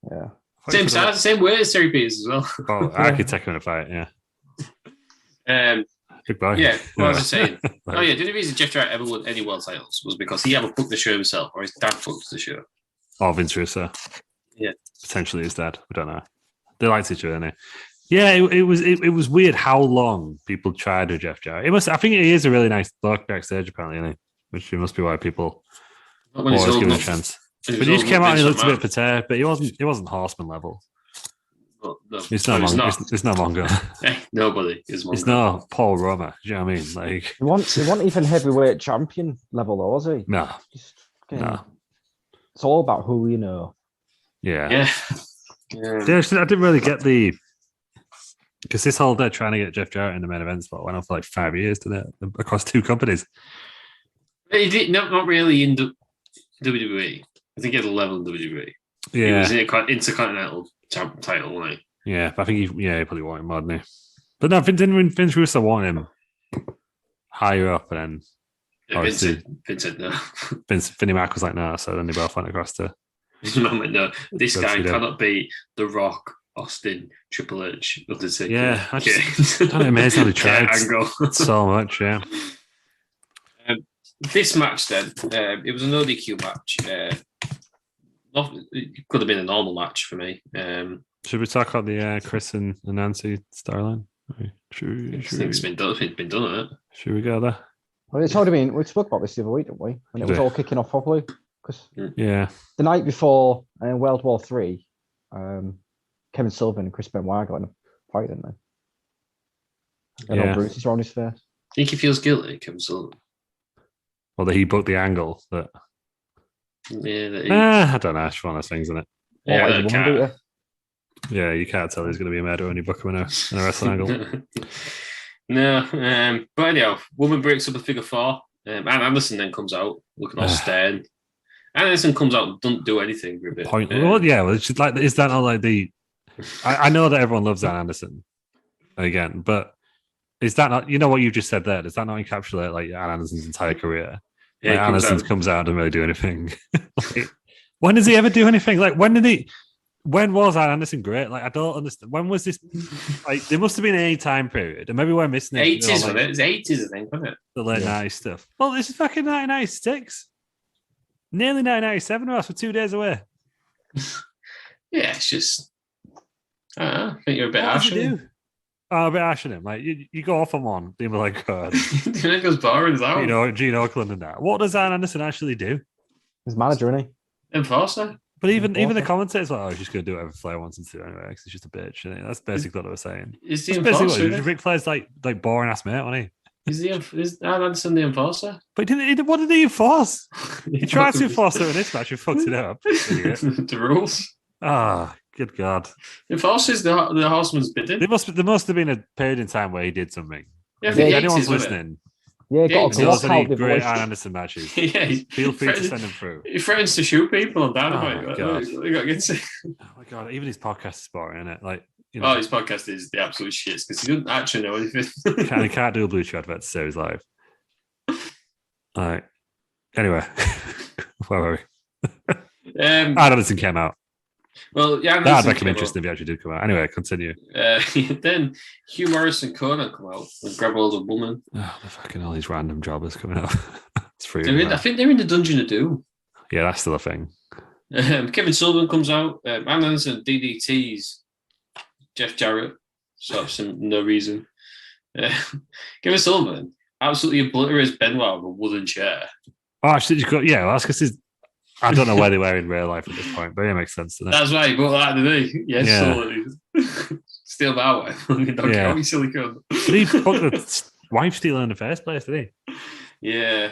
Yeah. Same size, same weight as Terry Peters as well. Oh, I could take him in a fight, yeah. Big boy. Yeah, what was I saying? Oh yeah, the only reason Jeff Jarrett ever won any world titles was because he ever booked the show himself, or his dad booked the show. Or Vince Russo. Yeah. Potentially his dad. We don't know. They liked each other, didn't they? Yeah, it was weird how long people tried with Jeff Jarrett. I think he is a really nice bloke backstage, apparently, isn't he? Which must be why people always give him a chance. But he just came out and he looked a bit perturbed, but he wasn't Horseman level. No, it's not Mongo. Nobody is Mongo. It's not Paul Roma. Do you know what I mean? Like he wasn't even heavyweight champion level, though, was he? No. No. It's all about who you know. Yeah. I didn't really get because this whole day trying to get Jeff Jarrett in the main event spot went on for like 5 years, didn't it? Across 2 companies. He did not really in WWE. I think he had a level in WWE. Yeah. He was in an Intercontinental title, right? Yeah, but I think he probably wanted more, didn't he? But no, didn't Vince Russo want him higher up, and then Vince said no. Vinnie Mac was like, no, so then they both went across to. No, this guy cannot beat The Rock, Austin, Triple H, Undertaker. Yeah, I just amazed how they tried so much. Yeah. This match then, it was an ODQ match. It could have been a normal match for me. Should we talk about the Chris and Nancy storyline? I think it's been done. It's been done, hasn't it? Should we go there? Well, it's already been. We spoke about this the other week, didn't we? When it was all kicking off properly. Because the night before World War III, Kevin Sullivan and Chris Benoit got in a fight, didn't they? And all bruises around his face. Think he feels guilty, Kevin Sullivan? Or that he booked the angle that. Yeah, I don't know. It's one of those things, isn't it? Yeah, you can't tell he's going to be a murderer when you book him in a wrestling angle. No, but anyhow, woman breaks up a figure 4. Ann Anderson then comes out looking all stern. Ann Anderson comes out and doesn't do anything for a bit. It's just like, is that not like the? I know that everyone loves Ann Anderson, again, but is that not? You know what you just said there? Does that not encapsulate like Ann Anderson's entire career? Yeah, Ann Anderson comes out and doesn't really do anything. When does he ever do anything? Like when was Ann Anderson great? Like I don't understand. When was this? Like there must have been any time period, and maybe we're missing it. 80s, wasn't it? It was 80s, I think, wasn't it? The late 90s stuff. Well, this is fucking 1996. Nearly 1997. We're for 2 days away. Yeah, it's just. I think you're a bit harsh on him. Oh, a bit harsh on him. Like you go off on one, people are like, God. It goes boring as that. Gene Oakland and that. What does Ann Anderson actually do? He's manager, isn't he? Enforcer. But even the commentators like, he's just going to do whatever Flair wants him to do anyway, because he's just a bitch. Isn't he? That's basically what they were saying. Is the enforcer? Ric Flair's like boring ass mate, wasn't he? Is Ann Anderson the enforcer? But what did he enforce? He tried to enforce it in this match and fucked it up. The rules. Ah, good God. Enforces the horseman's bidding. There must have been a period in time where he did something. Yeah, if anyone's listening. Yeah, got a knows any great Ann Anderson matches. Feel free to send them through. He threatens to shoot people on Dynamite. Oh, God. Oh my God, even his podcast is boring, isn't it? Like, his podcast is the absolute shit because he doesn't actually know anything. He can't do a Blue Chew advert to say he's live. All right. Anyway, where were we? Ann Anderson came out. Well, yeah, that'd make him interesting if he actually did come out. Anyway, continue. Then Hugh Morris and Conan come out and grab hold of a woman. Oh, they're fucking all these random jobbers coming out. It's free. I think they're in the Dungeon of Doom. Yeah, that's still a thing. Kevin Sullivan comes out. Ann Anderson DDTs Jeff Jarrett, sort of some no reason. Kevin Sullivan absolutely obliterates Benoit with a wooden chair. Oh, actually, that's because I don't know where they were in real life at this point, but it makes sense. That's right, but that did he? Yes, yeah. Steal that way. Don't count me, silly cunt. Did he book the wife stealer in the first place, did he? Yeah.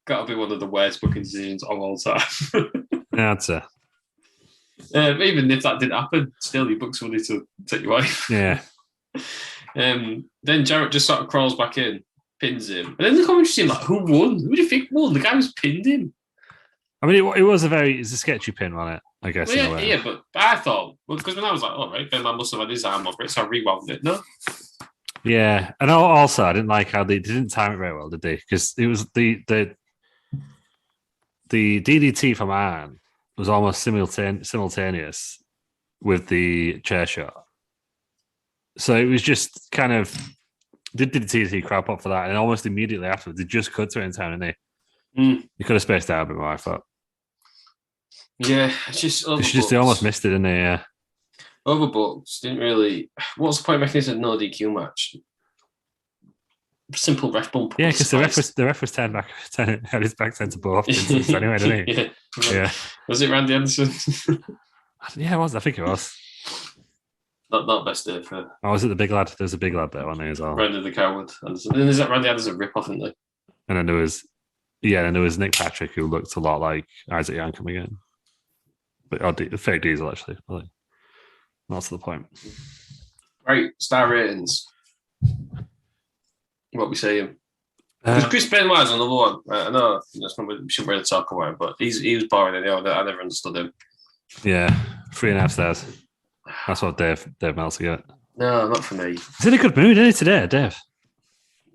Gotta be one of the worst booking decisions of all time. Yeah, I'd say. Even if that didn't happen, still he books somebody to take your wife. Yeah. Then Jarrett just sort of crawls back in, pins him. And then the commentary team like, who won? Who do you think won? The guy who's pinned him. I mean, it was a sketchy pin on it, I guess. Well, yeah, but I thought, because when I was like, all right, Ben Man must have had his arm over it, so I rewound it. No? Yeah. And also, I didn't like how they didn't time it very well, did they? Because it was the DDT from Arn was almost simultaneous with the chair shot. So it was just kind of, did the DDT crap up for that, and almost immediately afterwards, they just cut to it in time, and you could have spaced out a bit more, I thought. Yeah, it's just they almost missed it, didn't they? Yeah. overbooked. Didn't really. What's the point of making this a no DQ match? Simple ref bump. Yeah, because the ref was had his back to both instances anyway, didn't he? Yeah. Was it Randy Anderson? Yeah, it was. I think it was. Not best day for. Oh, was it the big lad? There's a big lad there, wasn't there, as well? Randy the Coward Anderson. And there's that Randy Anderson rip-off, isn't there? And then there was Nick Patrick, who looked a lot like Isaac Yankem again. But fake Diesel, actually. But not to the point. Right, star ratings. What we saying? Because Chris Benoit's another one. I know that's not we shouldn't really talk about him, but he was boring anyway. I never understood him. Yeah, 3.5 stars. That's what Dave Meltzer got. No, not for me. He's in a good mood, isn't he, today, Dave?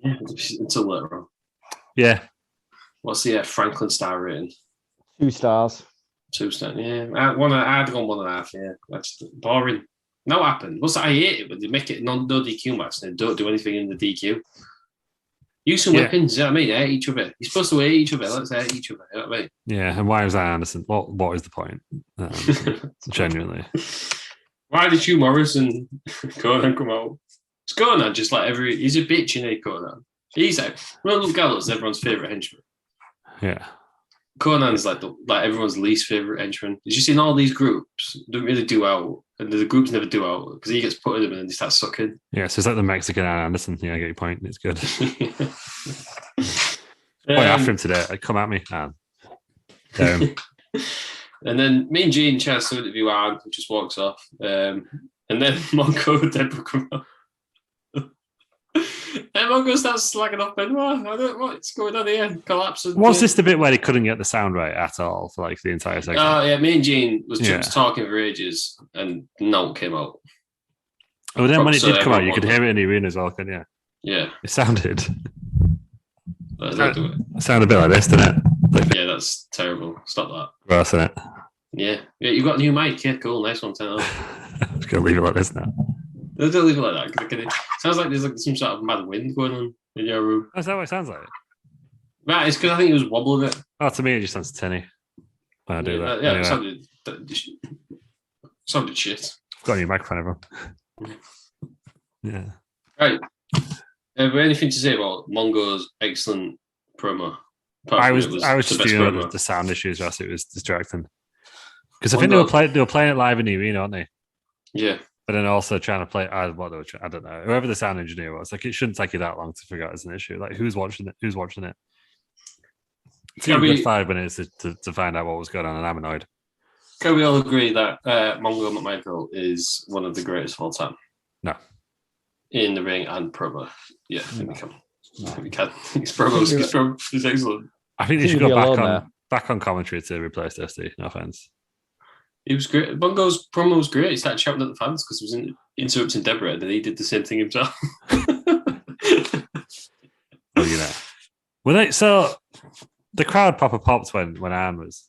Yeah, until later on. Yeah. What's the Franklin star rating? 2 stars. 2 stars, yeah. I'd gone 1.5, yeah. That's boring. No happened. What's that? I hate it when they make it no DQ match and they don't do anything in the DQ. Use some weapons, you know what I mean? Hate each other. You're supposed to hate each other. Let's hate each other, you know what I mean? Yeah, and why was that Anderson? What is the point? Genuinely. Why did Hugh Morris and Conan come out? It's Conan just like he's a bitch, you know, Conan. He's like, Ronald Gallows, everyone's favourite henchman. Yeah. Conan's like everyone's least favourite henchman. Did you see in all these groups, don't really do out, and the groups never do out because he gets put in them and then they start sucking. Yeah, so it's like the Mexican Anderson. Yeah, I get your point. It's good. After him today, come at me, man. And then me and Gene chance to interview Arn, who just walks off. And then Mongo and Deborah come out. And Mongo starts slagging off Benoit. I don't know what's going on here. Collapse. Was this the bit where he couldn't get the sound right at all for like the entire segment? Oh, yeah. Me and Gene was just talking for ages and no one came out. Oh, then when it did come out, you could hear it in the arena as well, couldn't you? Yeah. It sounded. It sounded a bit like this, didn't it? Yeah, that's terrible. Stop that. Gross, isn't it? Yeah. You've got a new mic. Yeah, cool. Nice one. I'm just going to leave it like this now. Don't leave it like that. It sounds like there's like some sort of mad wind going on in your room. Is that what it sounds like? Right, it's because I think it was wobbling a bit. Oh, to me, it just sounds tinny when I do that. Yeah, anyway. it sounded shit. I've got a new microphone, everyone. Yeah. Right. Have we anything to say about Mongo's excellent promo? I was just dealing with the sound issues, Ross. It was distracting. Because I think they were playing it live in the arena, aren't they? Yeah. But then also trying to play, I don't know. Whoever the sound engineer was, like, it shouldn't take you that long to figure out it's an issue. Like, who's watching it? It's a good 5 minutes to find out what was going on, and I'm annoyed. Can we all agree that Mongo McMichael is one of the greatest of all time? No. In the ring and promo. Yeah, I think we can. We can. His promo is excellent. I think they should go back on commentary to replace Dusty. No offense. He was great. Mongo's promo was great. He started shouting at the fans because he was interrupting Deborah, and then he did the same thing himself. So the crowd proper popped when Anne was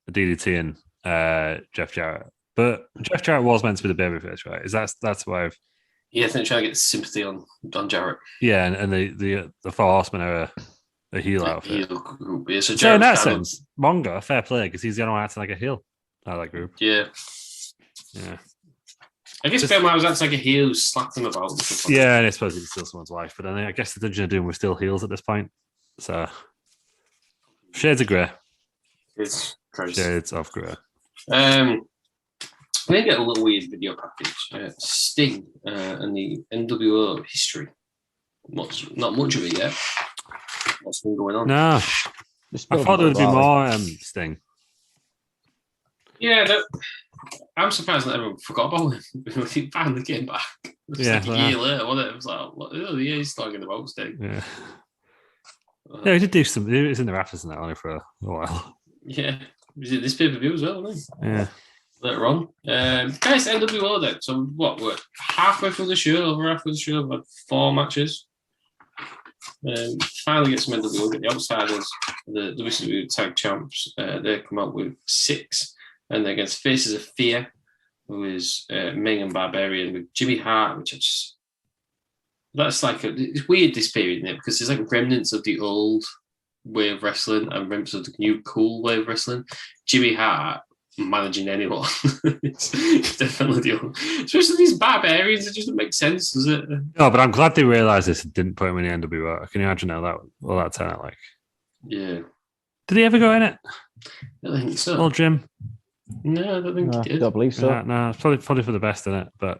a DDT and Jeff Jarrett, but Jeff Jarrett was meant to be the babyface, right? That's why I've. Yeah, I think trying to get sympathy on Jarrett. Yeah, and the Four Horsemen are a heel outfit. Yeah, so in that sense, Mongo, fair play, because he's the only one acting like a heel out of that group. Yeah. I guess Benoit was acting like a heel who slapped him about. Yeah, and I suppose he could steal someone's wife, but then I guess the Dungeon of Doom were still heels at this point. So, shades of grey. It's crazy. Shades of grey. We get a little weird video package. Sting and the NWO history. Not much of it yet. What's been going on? No. I thought there would be more Sting. Yeah, I'm surprised that everyone forgot about him. He finally came back. It was like a year later, wasn't it? It was like, oh, yeah, he's talking about Sting. Yeah. Yeah, he did do some. He was in the rafters and that only for a while. Yeah. Was it this pay-per-view as well, wasn't he? Yeah. Later on. Guys, NWO then. So what? We're halfway through the show, over halfway through the show. We've had 4 matches. Finally get some NWO, get the Outsiders, the WCW Tag Champs. They come out with 6. And they're against Faces of Fear, who is Ming and Barbarian with Jimmy Hart, which I just... That's like... it's weird, this period, isn't it? Because there's like remnants of the old way of wrestling and remnants of the new cool way of wrestling. Jimmy Hart managing anyone. It's definitely the only, especially these barbarians. It just doesn't make sense, does it? No, but I'm glad they realised this and didn't put him in the NWO. Can you imagine how that turned out like? Yeah. Did he ever go in it? I don't think so. Well, Jim? No, I don't think he did. I don't believe so. No, it's probably for the best in it, but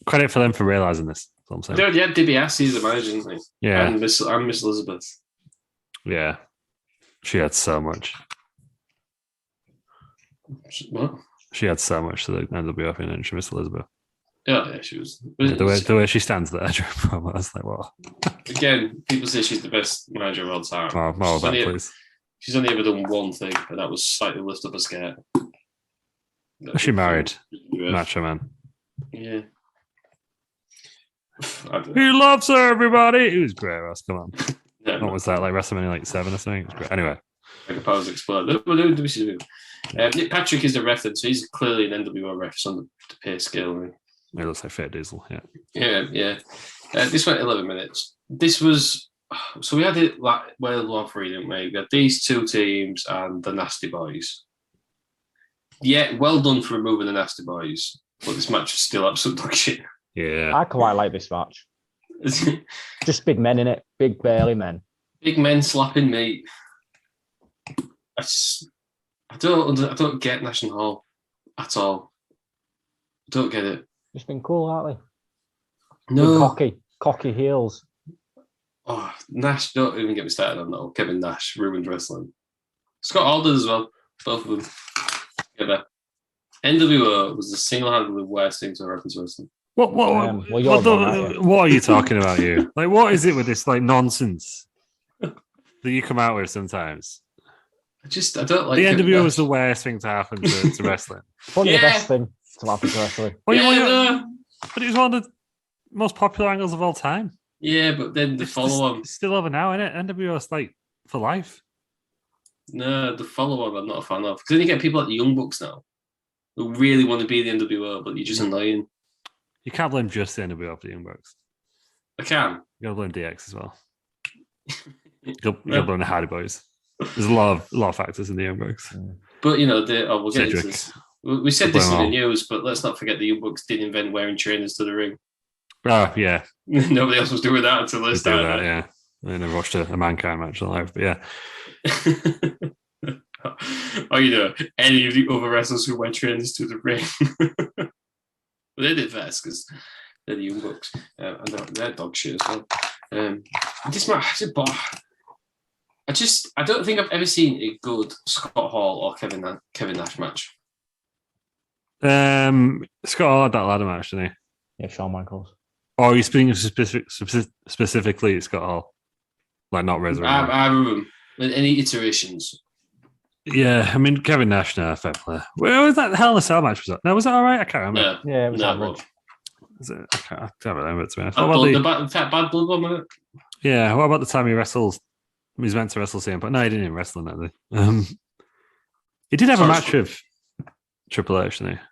credit for them for realising this. That's what I'm saying. They had DiBiase as a manager, didn't they? Yeah. And Miss Elizabeth. Yeah. She had so much. What? She had so much to the NWO, and she Miss Elizabeth. Yeah, she was. Yeah, the way she stands there, I was like, well. Again, people say she's the best manager of all time. More of that, please. She's only ever done one thing, and that was slightly lift up a skirt. She married Macho Man. Yeah. He loves her, everybody. It was great, Ross. Come on. Yeah, what was that, like WrestleMania like 7 or something? It was great. Anyway. Like a powers explode. Nick Patrick is the ref, so he's clearly an NWO ref. It's on the pay scale. It looks like Fair Diesel, yeah. Yeah. This went 11 minutes. This was... So we had it like World War III, didn't we? We had these two teams and the Nasty Boys. Yeah, well done for removing the Nasty Boys, but this match is still absolute dog shit. Yeah. I quite like this match. Just big men in it. Big burly men. Big men slapping meat. I don't get National Hall at all. I don't get it. Just been cool, aren't they? No. Cocky heels. Oh, Nash, don't even get me started on that. Kevin Nash ruined wrestling. Scott Alden as well. Both of them together. NWO was the single-handedly worst thing to ever happen to wrestling. What are you talking about, you? Like, what is it with this like nonsense that you come out with sometimes? I don't like the NWO was the worst thing to happen to wrestling. Probably the best thing to happen to wrestling. But it was one of the most popular angles of all time. Yeah, but then the follow-on... It's still over now, isn't it? NWO is like for life. No, the follow-on I'm not a fan of. Because then you get people like the Young Bucks now who really want to be the NWO, but you're just annoying. You can't blame just the NWO for the Young Bucks. I can. You got to blame DX as well. you got to blame the Hardy Boys. There's a lot of factors in the Young Bucks. But, we'll get into this. We said this in the news, but let's not forget the Young Bucks did invent wearing trainers to the ring. Oh, yeah. Nobody else was doing that until they started. That, yeah. I never watched a Mankind match live, but yeah. Any of the other wrestlers who wear trainers to the ring. But they did first because they're the Young Bucks. And they're dog shit as well. This match, I don't think I've ever seen a good Scott Hall or Kevin Nash match. Scott Hall had that ladder match, didn't he? Yeah, Shawn Michaels. Oh, are you speaking specifically Scott Hall? Like not Resurrection? I remember any iterations. Yeah, I mean, Kevin Nash, no, fair play. Where was that Hell in a Cell match? Was that? No, was that all right? I can't remember. Yeah, it was average. I can't remember, to be honest. Bad blood one, wasn't it? Yeah, what about the time he wrestled? He was meant to wrestle CM, but no, he didn't even wrestle in that, did he? He did have a match with Triple H, didn't he?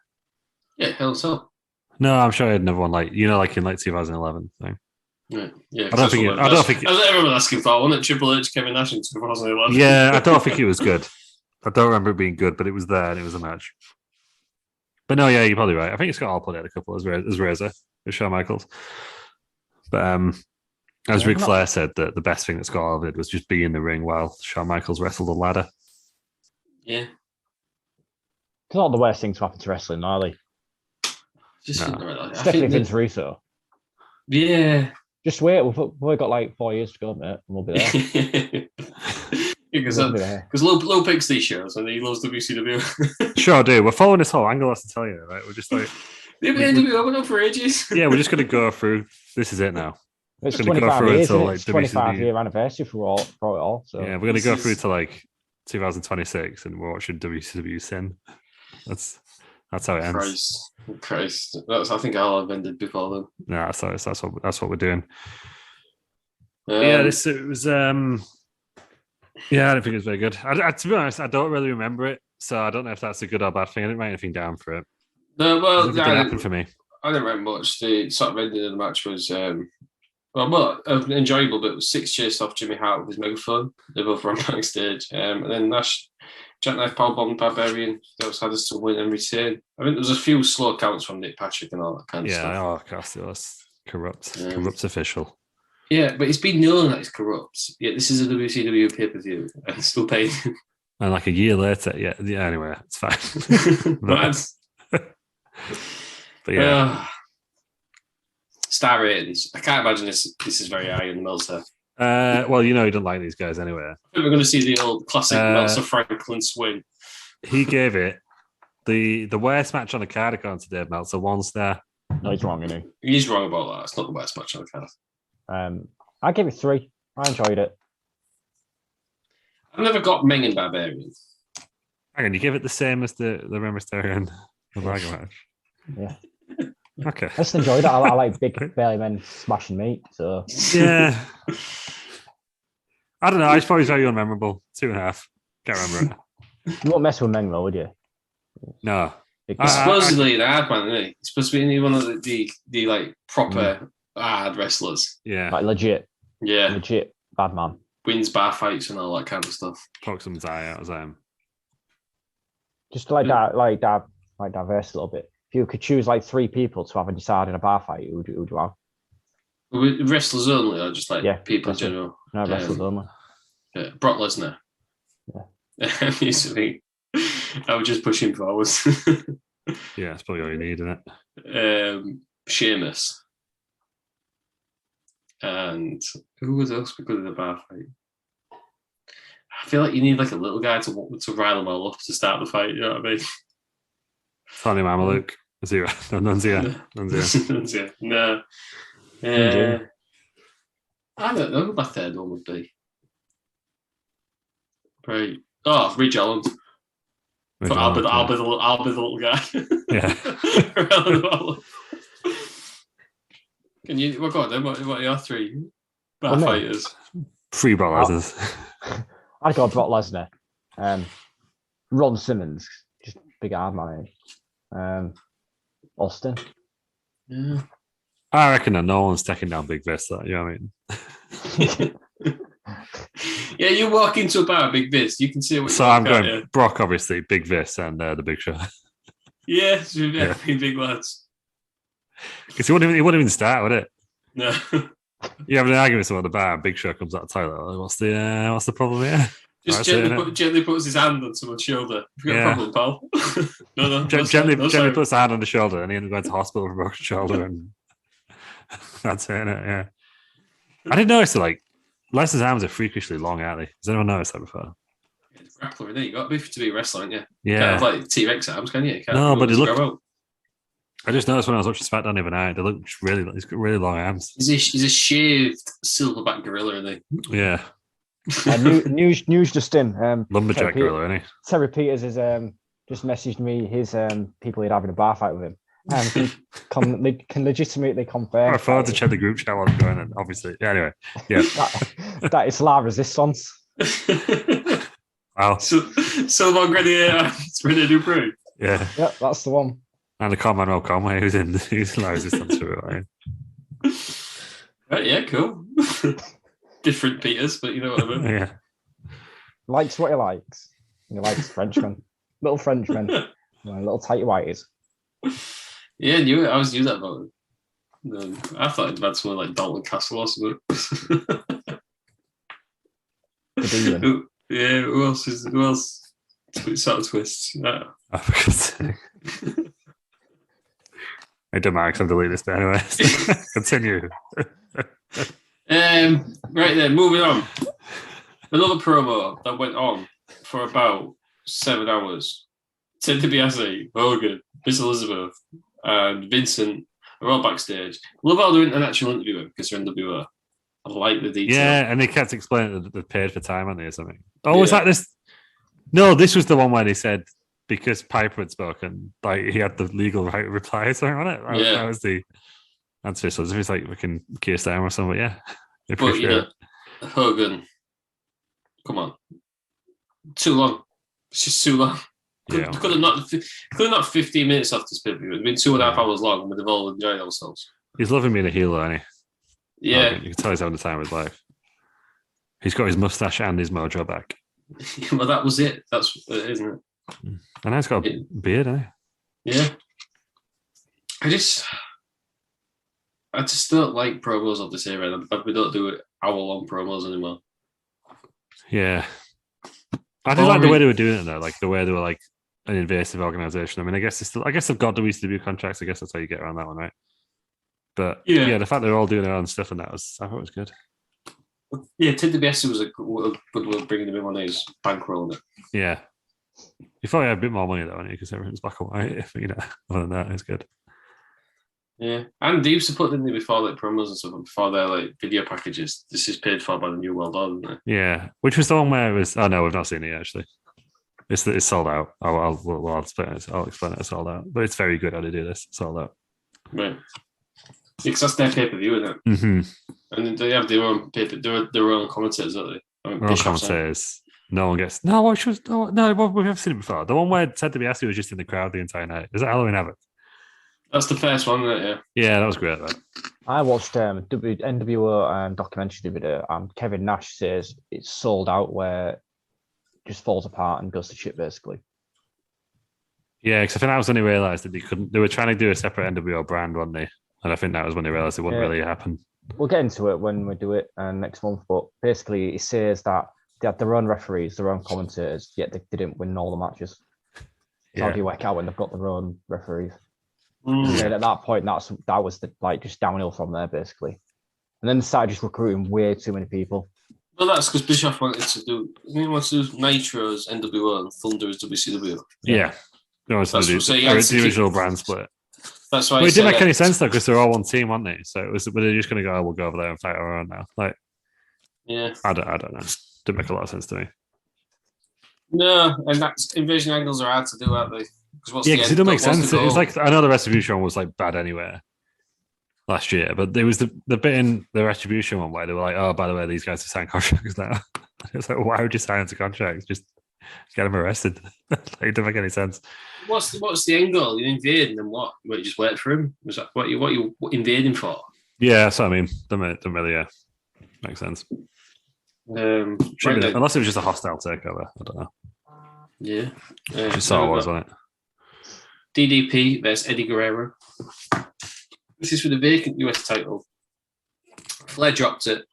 Yeah, Hell in a Cell. No, I'm sure he had another one, like in 2011 thing. Yeah. I don't think. Everyone asking for, wasn't it? Triple H, Kevin Nash in 2011. Yeah, I don't think it was good. I don't remember it being good, but it was there and it was a match. But no, yeah, you're probably right. I think Scott Hall put out a couple as Razor with Shawn Michaels. But as Ric Flair said, that the best thing that Scott Hall did was just be in the ring while Shawn Michaels wrestled a ladder. Yeah. It's not the worst thing to happen to wrestling, are they? Definitely Vince Russo. Yeah. Just wait. We've got like 4 years to go, mate, and we'll be there. Because Lou picks these shows and he loves WCW. Sure do. We're following this whole angle, I have to tell you, right? We're just like... They've been NWO for ages. Yeah, we're just going to go through... This is it now. It's 25 years, until, like, 25-year anniversary for it all. So. Yeah, we're going to go through to like 2026 and we're watching WCW Sin. That's how it ends. Christ. I think I'll have ended before then. No, that's what we're doing. It was... Yeah, I don't think it was very good. To be honest, I don't really remember it, so I don't know if that's a good or bad thing. I didn't write anything down for it. No, well, it didn't happen for me. I didn't write much. The sort of ending of the match was enjoyable, but it was 6 chased off Jimmy Hart with his megaphone. They both ran backstage, and then Nash Jackknife powerbomb Barbarian. Those had us to win and return. I think there was a few slow counts from Nick Patrick and all that kind of stuff. Yeah, of course it was. Corrupt official. Yeah, but it's been known that it's corrupt. Yeah, this is a WCW pay-per-view and it's still paying. And like a year later, anyway, it's fine. But yeah. Star ratings. I can't imagine this is very high in the Meltzer. Well, you don't like these guys anyway. I think we're going to see the old classic Meltzer Franklin swing. He gave it the worst match on the card, according to Dave Meltzer, 1 star. No, he's wrong, isn't he? He's wrong about that. It's not the worst match on the card. I give it 3. I enjoyed it. I've never got Meng and Barbarian. Hang on, you give it the same as the Rey Mysterio and the Braga match? Yeah. Okay. I just enjoyed it. I like big belly men smashing meat. So yeah. I don't know. I just thought it was very unmemorable. 2.5. Can't remember it. You won't mess with Meng, though, would you? No. He's supposedly an hard man, isn't he? He's supposed to be one of the like proper hard wrestlers. Yeah. Like legit. Yeah. Legit bad man. Wins bar fights and all that kind of stuff. Poke someone's eye out as I am. Just like diverse a little bit. If you could choose like 3 people to have a decide in a bar fight, who would you have? Wrestlers only, or just like people in general? No, wrestlers only. Yeah. Brock Lesnar. Yeah. I would just push him forward. Yeah, that's probably all you need, isn't it? Sheamus. And who was else because of the bar fight? I feel like you need like a little guy to rile them all up to start the fight, you know what I mean? Tony Mamaluke. Zero. No, Nunzio. No. I don't know who my third one would be. Right. Oh, Ridge Holland. I'll be the little guy. Yeah. Can you? Well, go on then. What are your 3 bar fighters? 3 Brock Lesnar's. I'd go Brock Lesnar. Ron Simmons, just big hard man. Austin. Yeah. I reckon that no one's taking down Big Vis. You know what I mean? Yeah, you walk into a bar, Big Vis, you can see what. So I'm going Brock, obviously, Big Vis, and the Big Show. Yeah, big lads. Because he wouldn't even start, would it? No. You have an argument with someone at the bar, and Big Show comes out of the toilet. What's the problem here? Just gently puts his hand on someone's shoulder. You've got a problem, pal. No. Gently puts the hand on the shoulder, and he ended up going to hospital for a broken shoulder, and that's it. Yeah. I didn't notice that. Like Lesnar's arms are freakishly long, aren't they? Has anyone noticed that before? It's grappler, isn't it? You got to be a wrestler, haven't you? Yeah. You can't have like T-Rex arms, can you? No, but he looked. I just noticed when I was watching SmackDown the other night, he's got really long arms. He's a shaved silverback gorilla, isn't he? Yeah. News just in. Lumberjack gorilla, isn't he? Terry Peters has just messaged me his people he'd having a bar fight with him. They can legitimately confirm. I forward to check the group chat while I'm going, and obviously. Yeah, anyway. Yeah. that is La Resistance. Wow. Silver Gladiator, it's ready to prove. Yeah. Yep, that's the one. And the Manuel Conway, who's in La Resistance for it, right? Right, yeah, cool. Different Peters, but you know what I mean. Yeah. Likes what he likes. He likes Frenchmen. Little Frenchmen. Little tighty whities. Yeah, I always knew that about him. I thought it'd had someone like Dalton Castle or something. Who else? Sort of twists. No. Oh, for God's sake. It doesn't matter because I'm deleting this bit anyway. Continue. Right then, moving on. Another promo that went on for about 7 hours. Ted DiBiase, Hogan, Miss Elizabeth, and Vincent are all backstage. Love how they're in an actual interview because they're in WO. I like the detail. Yeah, and they kept explaining that they paid for time on there or something. Oh, was that this? No, this was the one where they said because Piper had spoken, like he had the legal right to reply or something on it. That was the answer. So it was like we can Keir Starmer or something. Yeah, but you know, Hogan, come on, too long. It's just too long. Could have knocked 15 minutes off this pay-per-view. It's been 2.5 hours long, and we'd have all enjoyed ourselves. He's loving being a heel, isn't he? Yeah, you can tell he's having the time of his life. He's got his mustache and his mojo back. Well, that was it. That's it, isn't it? And he's got a beard, eh? Yeah. I just don't like promos of this era. We don't do hour-long promos anymore. Yeah. I do like the way they were doing it, though. Like, the way they were, like, an invasive organization. I mean, I guess they've got WCW contracts. I guess that's how you get around that one, right? But, yeah the fact they're all doing their own stuff and I thought it was good. Yeah, Ted DiBiase was a good way of bringing him in when he was bankrolling it. Yeah. You thought he had a bit more money, though, because everything's black and white. Other than that, it's good. Yeah, and they used to put in there before like promos and stuff, before their like video packages. This is paid for by the New World Order, isn't it? Yeah, which was the one where it was. Oh no, we've not seen it yet, actually. It's sold out. I'll explain it. It's sold out, but it's very good how to do this. It's sold out. Right. Because that's their pay per view, isn't it? Mm-hmm. And they have their own their own commentators, don't they? I mean, their own commentators. No one gets. No, we've never seen it before. The one where Ted DiBiase was just in the crowd the entire night. Is that Halloween Havoc? That's the first one, isn't it? Yeah, that was great. Though. I watched NWO documentary the video, and Kevin Nash says it's sold out, where it just falls apart and goes to shit, basically. Yeah, because I think that was when they realised that they were trying to do a separate NWO brand, weren't they? And I think that was when they realised it wouldn't really happen. We'll get into it when we do it next month, but basically it says that they had their own referees, their own commentators, yet they didn't win all the matches. How do you work out when they've got their own referees? And at that point, that was just downhill from there, basically. And then they started just recruiting way too many people. Well, that's because Bischoff wanted to do Nitro as NWO and Thunder as WCW. Yeah. The original brand split. That's why. But it didn't make any sense though, because they're all one team, weren't they? So it was. But they're just going to go. Oh, we'll go over there and fight our own now. Like, yeah. I don't know. Didn't make a lot of sense to me. No, and that's invasion angles are hard to do, aren't they? Because it doesn't make sense. It's like I know the Retribution one was like bad anyway last year, but there was the bit in the Retribution one where they were like, "Oh, by the way, these guys have signed contracts now." It's like, why would you sign into contracts? Just get them arrested. Like, it doesn't make any sense. What's the end goal? You invade and then what? You just wait for him? Was that what you invading for? Yeah, that's what I mean. Don't really make sense. Unless it was just a hostile takeover. I don't know. Yeah. Just saw it was, wasn't it? DDP versus Eddie Guerrero. This is for the vacant US title. Flair dropped it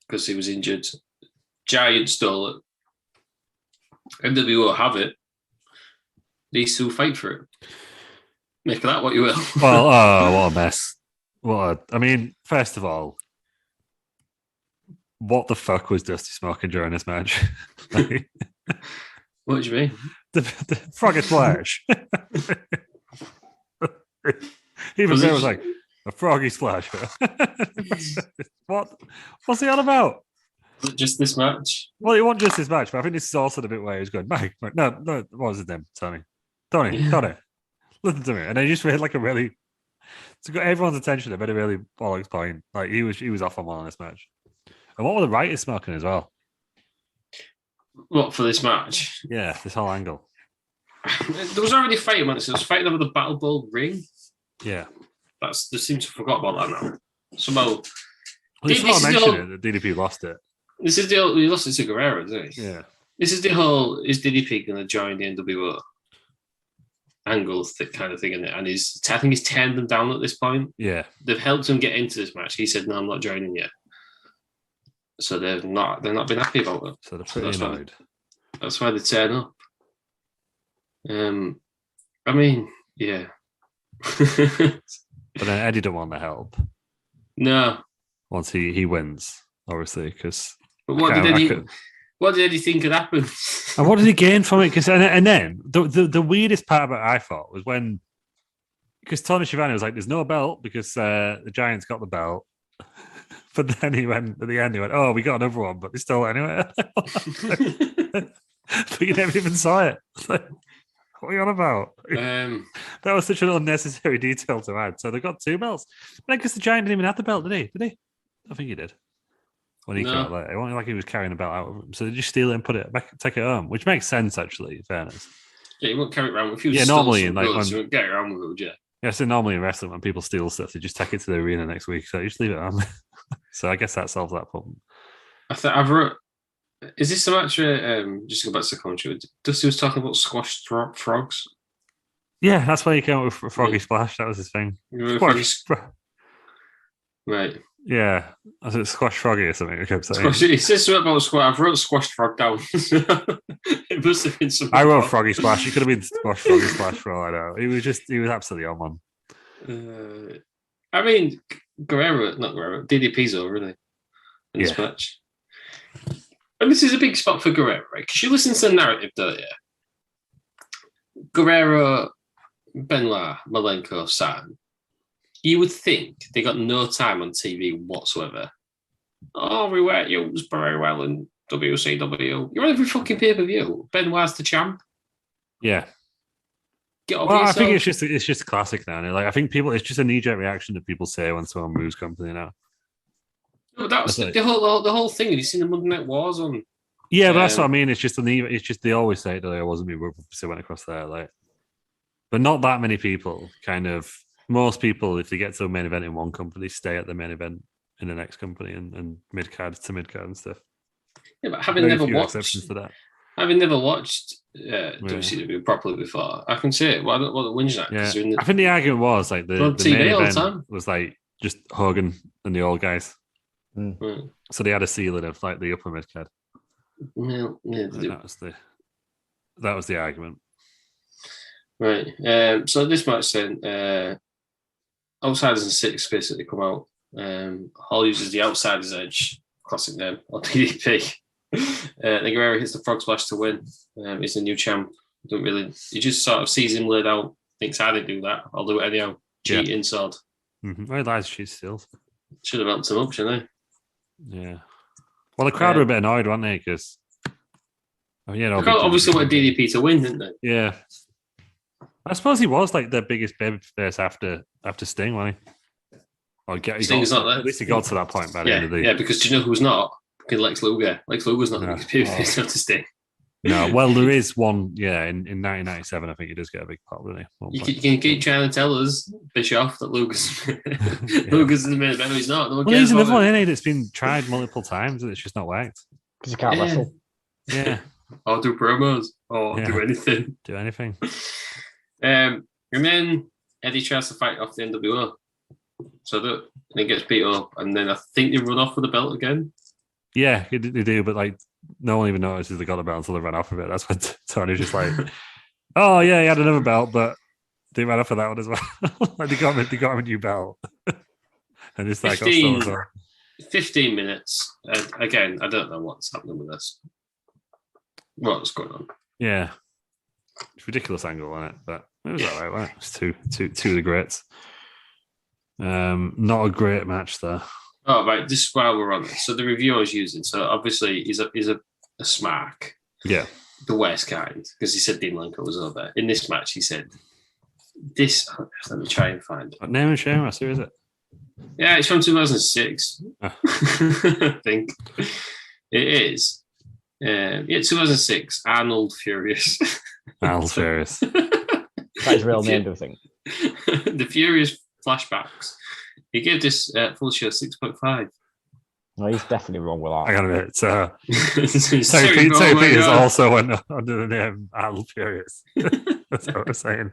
because he was injured. Giant stole it. NWO have it. These two fight for it. Make of that what you will. Well, what a mess. I mean, first of all, what the fuck was Dusty smoking during this match? What do you mean? The froggy splash. Even there was like a froggy splash. What's he on about? Was it just this match? Well, it wasn't just this match, but I think this is also the bit where he's going, Mike, no, what was his name? Tony, listen to me. And they just made like a really, to got everyone's attention, they made a really bollocks point. Like he was off on one in this match. And what were the writers smoking as well? What, for this match? Yeah, this whole angle. There was already fighting, man. So it was fighting over the Battle Bowl ring. Yeah. They seem to have forgot about that now. Somehow. Well, it's not mentioned it, that DDP lost it. This is the whole, he lost it to Guerrero, didn't he? Yeah. This is the whole, is DDP going to join the NWO angle kind of thing in it? And I think he's turned them down at this point. Yeah. They've helped him get into this match. He said, no, I'm not joining yet. So they're not been happy about it. So they're pretty annoyed. That's why they turn up. I mean, yeah. But then Eddie don't want the help. No. Once he wins, obviously, because. But what did Eddie think had happened? And what did he gain from it? Because and then the weirdest part about it, I thought, was when, because Tony Schiavone was like, "There's no belt because the Giants got the belt." But then he went at the end. He went, "Oh, we got another one, but they stole it anyway." But you never even saw it. Like, what are you on about? That was such an unnecessary detail to add. So they got two belts. But I guess the Giant didn't even have the belt, did he? I think he did. When he came out there, it wasn't like he was carrying a belt out of him. So they just steal it and put it back, take it home, which makes sense actually. In fairness. Yeah, you won't carry it around with you. Yeah, normally in like you won't get it around with it, would you? Yeah, so normally in wrestling, when people steal stuff, they just take it to the arena next week. So you just leave it on. So I guess that solves that problem. I wrote Is this the match where, just to go back to the commentary, Dusty was talking about squash frogs? Yeah, that's why he came up with Froggy Splash. That was his thing. Squash. Right. Yeah. I said Squash Froggy or something. I kept saying. He says something about squash. I've wrote Squash Frog down. It must have been something. I wrote Froggy Splash. It could have been Squash Froggy Splash for all I know. He was absolutely on one. I mean, not Guerrero, DDP's over, isn't he? In this match. And this is a big spot for Guerrero, right? Because you listen to the narrative, don't you? Guerrero, Benoit, Malenko, Saturn. You would think they got no time on TV whatsoever. Oh, we weren't used very well in WCW. You're on every fucking pay-per-view. Benoit's the champ. Yeah. Get over yourself. I think it's just classic now. Like I think it's just a knee-jerk reaction that people say when someone moves company now. No, that was the whole thing. Have you seen the Monday Night Wars on? Yeah, but that's what I mean. It's just they always say that I wasn't me. So went across there, like, but not that many people. Kind of most people, if they get to a main event in one company, stay at the main event in the next company and mid card to mid card and stuff. Yeah, but having never watched WCW properly before, I can say it. What the whinge that? Yeah. I think the argument was like the main event was like just Hogan and the old guys. Right. So they had a ceiling of like the upper mid card. Well, yeah, that was the argument. Right. So this match then, Outsiders and Six basically come out. Hall uses the Outsider's Edge, classic name, or DDP. Guerrero hits the frog splash to win. He's the new champ. He just sort of sees him laid out, thinks I didn't do that. I'll do it anyhow. Cheat inside. Mm-hmm. Well, that's cheat still. Should have helped him up, shouldn't I? Yeah. Well, the crowd were a bit annoyed, weren't they? Because obviously wanted DDP to win, didn't they? Yeah. I suppose he was like the biggest babyface after Sting, wasn't he? Sting's not there. At least he got to that point by the end of the... Yeah, because do you know who's not? Because Lex Luger. Lex Luger's not the biggest babyface after Sting. No, well, there is one, in 1997, I think he does get a big pop, doesn't he? You can keep trying to tell us, Bischoff, that Luger's in the main event. He's not. No one cares. He's another one, isn't he, that's been tried multiple times and it's just not worked. Because he can't wrestle. Yeah. Or do promos. Or do anything. Do anything. And then Eddie tries to fight off the NWO. And he gets beat up. And then I think they run off with the belt again. Yeah, they do, but like no one even notices they got the belt until they ran off of it. That's when Tony's just like, oh yeah, he had another belt, but they ran off of that one as well. Like they got him a new belt. And it's like 15 minutes. Again, I don't know what's happening with this. What's going on? Yeah. It's a ridiculous angle on it, but it was all right, wasn't it? It's two of the greats. Not a great match there. Oh, right. This is while we're on it. So the review I was using, so obviously he's a smark. Yeah. The worst kind, because he said Dean Malenko was over. In this match, he said, let me try and find it. What name and shame? Who is it? Yeah, it's from 2006. Oh. I think. It is. 2006. Arnold Furious. Arnold Furious. That's his real name, do you think? The Furious flashbacks. He gave this full show 6.5. No, he's definitely wrong with that. I got a bit. Terry Peters also went under the name Arnold Furious. That's what we're saying.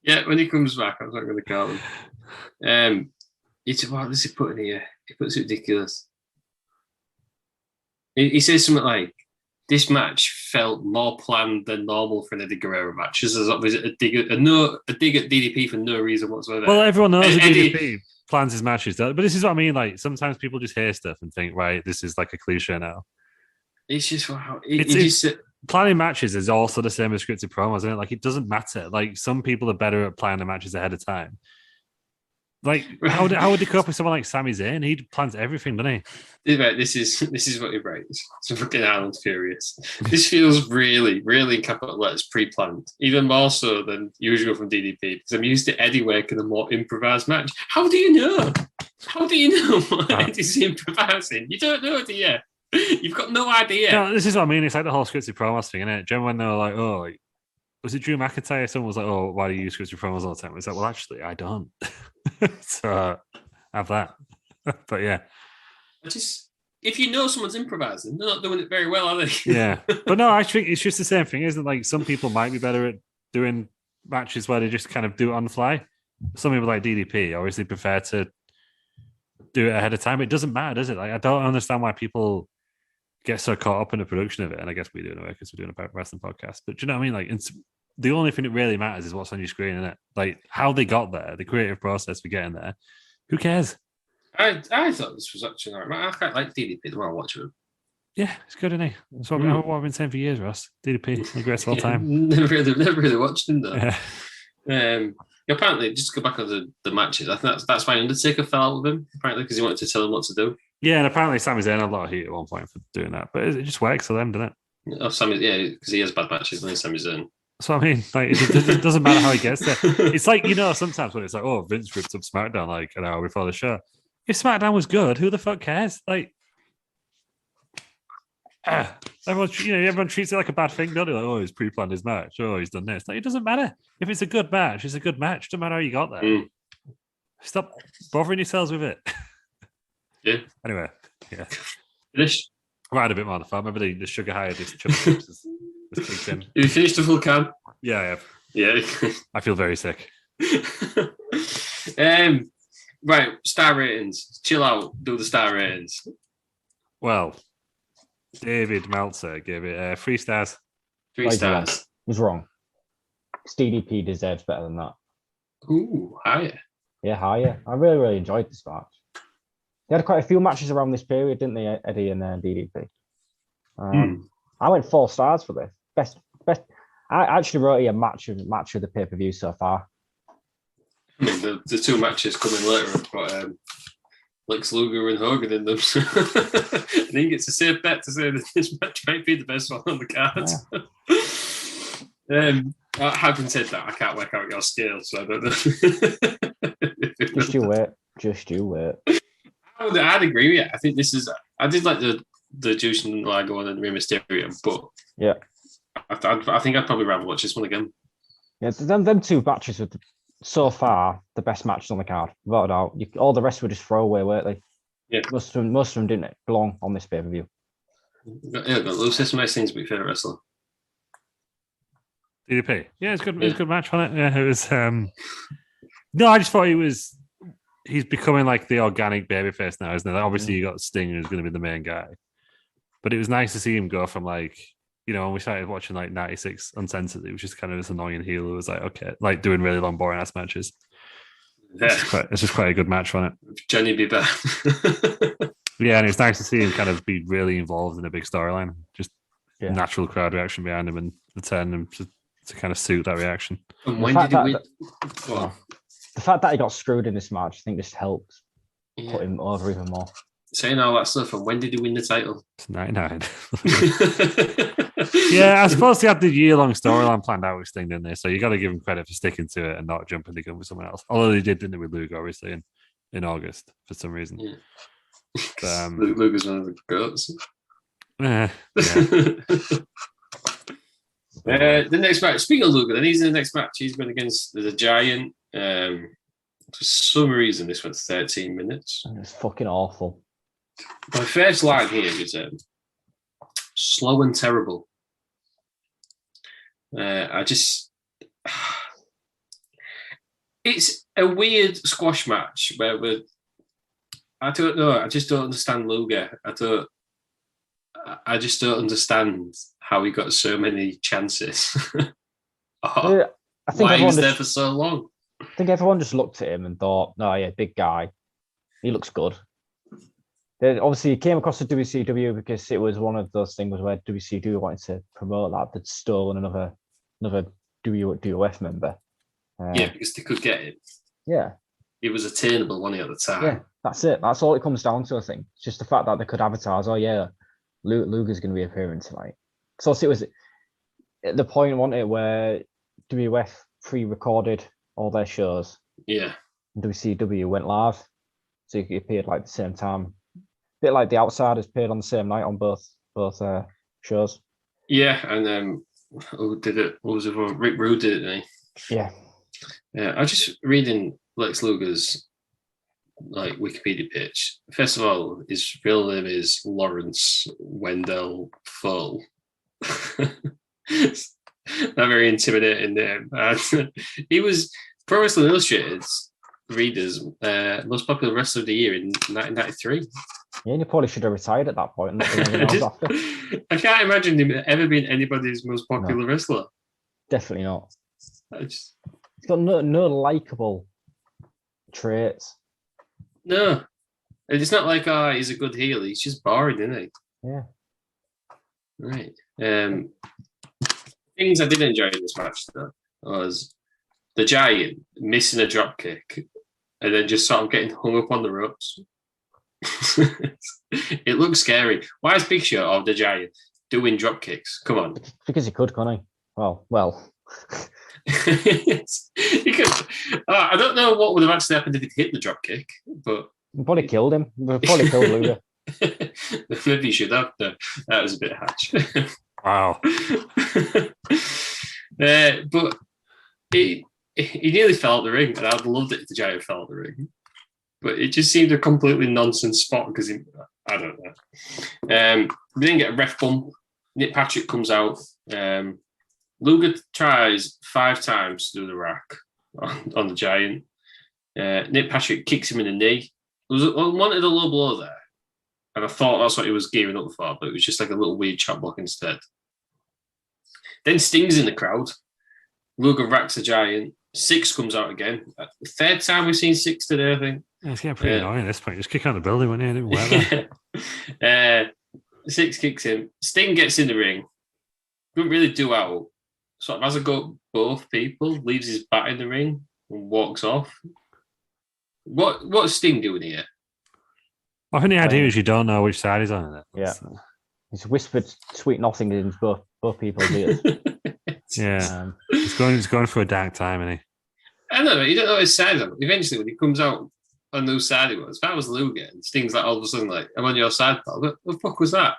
Yeah, when he comes back, I'm not going to call him. What does he put in here? He puts it ridiculous. He says something like, this match felt more planned than normal for an Eddie Guerrero match. This is a dig at DDP for no reason whatsoever. Well, everyone knows that DDP plans his matches, but this is what I mean. Like sometimes people just hear stuff and think, right, this is like a cliche now. It's just wow. Planning matches is also the same as scripted promos, isn't it? Like it doesn't matter. Like some people are better at planning the matches ahead of time. Like how would they cope with someone like Sami Zayn? He plans everything, doesn't he? This is what he writes. It's fucking Arnold Furious. This feels really, really in capital letters pre-planned, even more so than usual from DDP. Because I'm used to Eddie working a more improvised match. How do you know? How do you know what Eddie's improvising? You don't know, do you? You've got no idea. No, this is what I mean. It's like the whole scripted promos thing, isn't it? Do you remember when they were like, oh, like, was it Drew McIntyre? Someone was like, oh, why do you use scripted promos all the time? It's like, well, actually, I don't. So have that. But yeah. if you know someone's improvising, they're not doing it very well, are they? Yeah, but no, I think it's just the same thing, isn't it? Like some people might be better at doing matches where they just kind of do it on the fly. Some people like DDP obviously prefer to do it ahead of time. It doesn't matter, does it? Like I don't understand why people get so caught up in the production of it. And I guess we do in a way because we're doing a wrestling podcast. But do you know what I mean? Like it's, the only thing that really matters is what's on your screen, isn't it? Like how they got there, the creative process for getting there. Who cares? I thought this was actually all right. I quite like DDP the more I watch him. Yeah, it's good, isn't he? That's what I've been saying for years, Ross. DDP, the greatest of all time. Never really watched him though. Yeah. Apparently, just to go back on the matches, I think that's why Undertaker fell out with him, apparently, because he wanted to tell him what to do. Yeah, and apparently Sami Zayn had a lot of heat at one point for doing that, but it just works for them, doesn't it? Oh, Sami, yeah, because he has bad matches, doesn't he, Sami Zayn? So I mean, like, it doesn't matter how he gets there. It's like, sometimes when it's like, oh, Vince ripped up SmackDown like an hour before the show. If SmackDown was good, who the fuck cares? Like, everyone treats it like a bad thing, don't they? Like, oh, he's pre-planned his match. Oh, he's done this. Like, it doesn't matter. If it's a good match, it's a good match. Doesn't matter how you got there. Stop bothering yourselves with it. Yeah. Anyway, yeah. Finished? I had a bit more on the phone. Remember the sugar high of this chili chips is kicked in. You finished the full can? Yeah, I have. Yeah. I feel very sick. Right, star ratings. Chill out. Do the star ratings. Well, David Meltzer gave it 3 stars. 3 stars. He's wrong. DDP deserves better than that. Ooh, higher. Yeah, higher. I really, really enjoyed this match. They had quite a few matches around this period, didn't they, Eddie and DDP? I went 4 stars for this. Best. I actually wrote here match of the pay-per-view so far. I mean, the 2 matches coming later have got Lex Luger and Hogan in them. So I think it's a safe bet to say that this match might be the best one on the card. Yeah. Having said that, I can't work out your scale, so I don't know. Just you wait. I'd agree with you. I think this is. I did like the Juice and Liger one and Rey Mysterio, but yeah, I think I'd probably rather watch this one again. Yeah, them 2 matches were so far the best matches on the card, without a doubt. All the rest were just throwaway, weren't they? Yeah, most of them didn't belong on this pay-per-view. Yeah, got Lou said some nice things about your favorite wrestler. DDP. Yeah, it's good. It was a good match on it. Yeah, it was. No, I just thought he's becoming like the organic babyface now, isn't it? Like, obviously, you got Sting, who's going to be the main guy, but it was nice to see him go from like, when we started watching like 96 Uncensored, it was just kind of this annoying heel who was like, okay, like doing really long, boring ass matches. Yeah. It's just quite a good match on it. Johnny be back. Yeah, and it's nice to see him kind of be really involved in a big storyline. Just natural crowd reaction behind him and return him to kind of suit that reaction. And when did he win? The fact that he got screwed in this match, I think, just helps put him over even more. Saying all that stuff, and when did he win the title? It's 99. Yeah, I suppose they had the year-long storyline planned out with Sting, didn't they? So you got to give him credit for sticking to it and not jumping the gun with someone else. Although they did, didn't they, with Luke, obviously, in August for some reason. Yeah. Luke is one of the goats. Yeah. The next match, speaking of Luke, then he's in the next match. He's going against the Giant. For some reason, this went 13 minutes. It's fucking awful. My first line here is slow and terrible. It's a weird squash match where I don't know. I just don't understand Luger. I just don't understand how he got so many chances. I think why he was there for so long. I think everyone just looked at him and thought, "No, yeah, big guy. He looks good." Then obviously he came across the WCW because it was one of those things where WCW wanted to promote that they'd stolen another WWF member. Yeah, because they could get it. Yeah. It was attainable, wasn't it, at the time? Yeah, that's it. That's all it comes down to, I think. It's just the fact that they could advertise, Luger's going to be appearing tonight. So it was at the point, wasn't it, where WWF pre-recorded all their shows. Yeah. And WCW went live. So he appeared like the same time. A bit like the Outsiders appeared on the same night on both shows. Yeah, and who did it? What was it for? Rick Rude did it, didn't he? Yeah. Yeah, I was just reading Lex Luger's like Wikipedia page. First of all, his real name is Lawrence Wendell Full. Not very intimidating name. And he was Pro Wrestling Illustrated's readers' most popular wrestler of the year in 1993. Yeah, you probably should have retired at that point. And after. I can't imagine him ever being anybody's most popular wrestler. Definitely not. He's got no likable traits. No. It's not like, he's a good heel. He's just boring, isn't he? Yeah. Right. Things I did enjoy in this match, though, was the Giant missing a drop kick and then just sort of getting hung up on the ropes. It looks scary. Why is Big Show or the Giant doing drop kicks? Come on. Because he could, couldn't he? Well. He could. I don't know what would have actually happened if he hit the drop kick, but probably killed him. Probably killed Luger. Maybe he should have. No, that was a bit harsh. Wow. But he nearly fell out the ring, and I'd loved it if the Giant fell out the ring. But it just seemed a completely nonsense spot because I don't know. We didn't get a ref bump. Nick Patrick comes out. Luger tries 5 times to do the rack on the Giant. Nick Patrick kicks him in the knee. I wanted a low blow there, and I thought that's what he was gearing up for, but it was just like a little weird chop block instead. Then Sting's in the crowd. Luger racks the Giant. Six comes out again. Third time we've seen Six today, I think. Yeah, it's getting pretty annoying at this point. Just kick out the building when you whatever. Six kicks him. Sting gets in the ring. Couldn't really do out. Sort of has a go at both people. Leaves his bat in the ring and walks off. What's Sting doing here? I think the idea is you don't know which side he's on. It. Yeah. He's whispered sweet nothing in both people's ears. Yeah. He's going for a dark time, isn't he? I don't know. You don't know his side. Eventually, when he comes out on whose side he was, if I was Luger, and Sting's like all of a sudden like, I'm on your side, pal. What the fuck was that?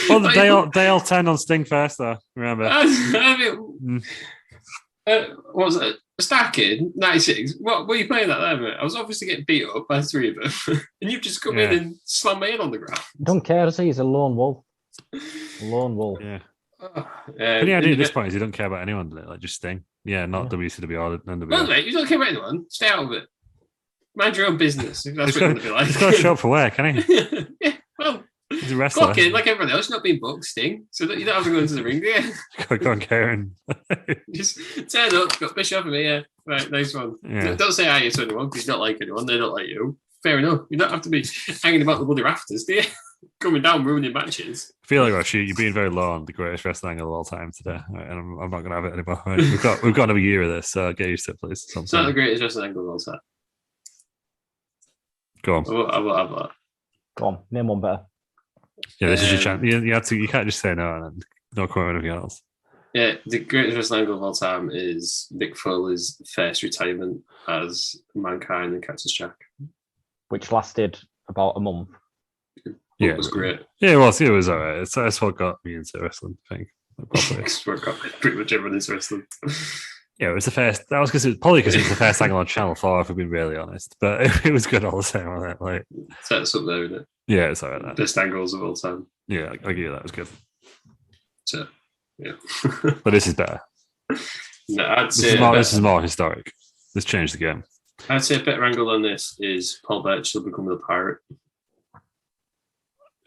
Well, they all turned on Sting first, though. Remember? What was it? Starrcade, 96. What were you playing that there, mate? I was obviously getting beat up by 3 of them, and you've just come in and slammed my head on the ground. Don't care, does he? He's a lone wolf. Lone wolf. Yeah. The idea at this point is you don't care about anyone, like just Sting. Yeah, not WCW or NWO. Well, mate, you don't care about anyone. Stay out of it. Mind your own business. If that's what you're going to be like. He's got to show up for work, can he? Yeah, well, he's a wrestler. Clock in, like everyone else, not being booked, Sting. So you don't have to go into the ring, do you? Go on, Karen. Just turn up, got Bischoff in here. Right, nice one. Yeah. Don't say hi to anyone because you don't like anyone. They don't like you. Fair enough. You don't have to be hanging about the bloody rafters, do you? Coming down, ruining matches. I feel like actually you're being very low on the greatest wrestling angle of all time today, and I'm not going to have it anymore. Right? We've got another year of this, so get used to it, please. It's not the greatest wrestling angle of all time. Go on. I will have that. Go on, name one better. Yeah, this is your chance. You have to. You can't just say no and not quote anything else. Yeah, the greatest wrestling angle of all time is Mick Foley's first retirement as Mankind and Cactus Jack, which lasted about a month. Yeah, it was great. Yeah, it was. It was all right. That's what got me into wrestling, I think. That's what got pretty much everyone into wrestling. Yeah, it was the first. That was because it was the first angle on Channel 4, if we're being really honest. But it was good all the same. Wasn't it? Like, sets up there, isn't it? Yeah, it's all right. Best angles of all time. Yeah, I give you that. It was good. So, yeah. But this is better. No, I'd say this is more historic. This changed the game. I'd say a better angle on this is Paul Burchill becoming a pirate.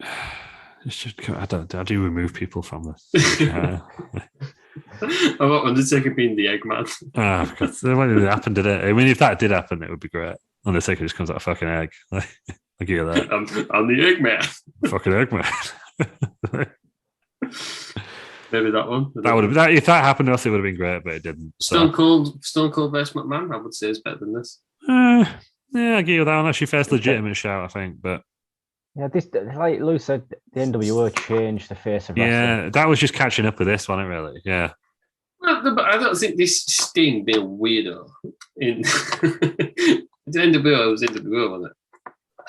How do you remove people from this? I want Undertaker being the Eggman. Because it wouldn't happen, did it? I mean, if that did happen, it would be great. Undertaker just comes out a fucking egg. I give you that. I'm the Eggman. Fucking Eggman. Maybe that one. That would have if that happened to us, it would have been great, but it didn't. Stone Cold versus McMahon, I would say, is better than this. Yeah, I give you that one. That's your first legitimate shout, I think. But yeah, this, like Lou said, the NWO changed the face of wrestling. Yeah, that was just catching up with this, wasn't it? Really? Yeah. Well, but I don't think this Sting being a weirdo in the NWO was NWO, wasn't it?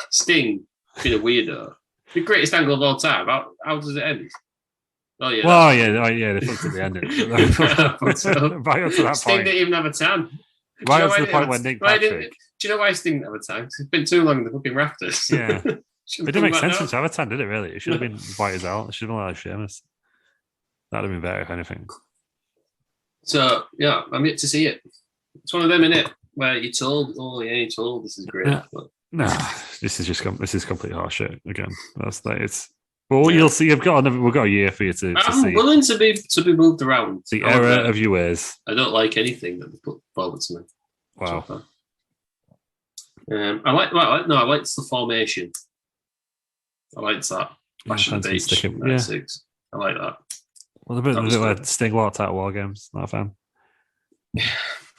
Sting being a weirdo, the greatest angle of all time. How does it end? Oh yeah. Well, yeah, they fucked at the end. Sting didn't even have a tan. Why was the point when Nick Patrick? Do you know why he didn't have a tag? It's been too long in the fucking rafters. Yeah. It didn't make sense to have a tag, did it, really? It should have been white as hell. It should have been like Sheamus. That would have been better, if anything. So, yeah, I'm yet to see it. It's one of them, innit? Where you're told, you're told this is great. Yeah. But... No, this is complete horseshit again. That's like it's. Well, you'll see. We've got a year for you to I'm see. willing to be moved around. The error of your ways. I don't like anything that they put forward to me. Wow. I liked the formation. I liked that. Bash on the beach. Yeah. 6. I like that. Well, the bit where Sting walked out of War Games. Not a fan.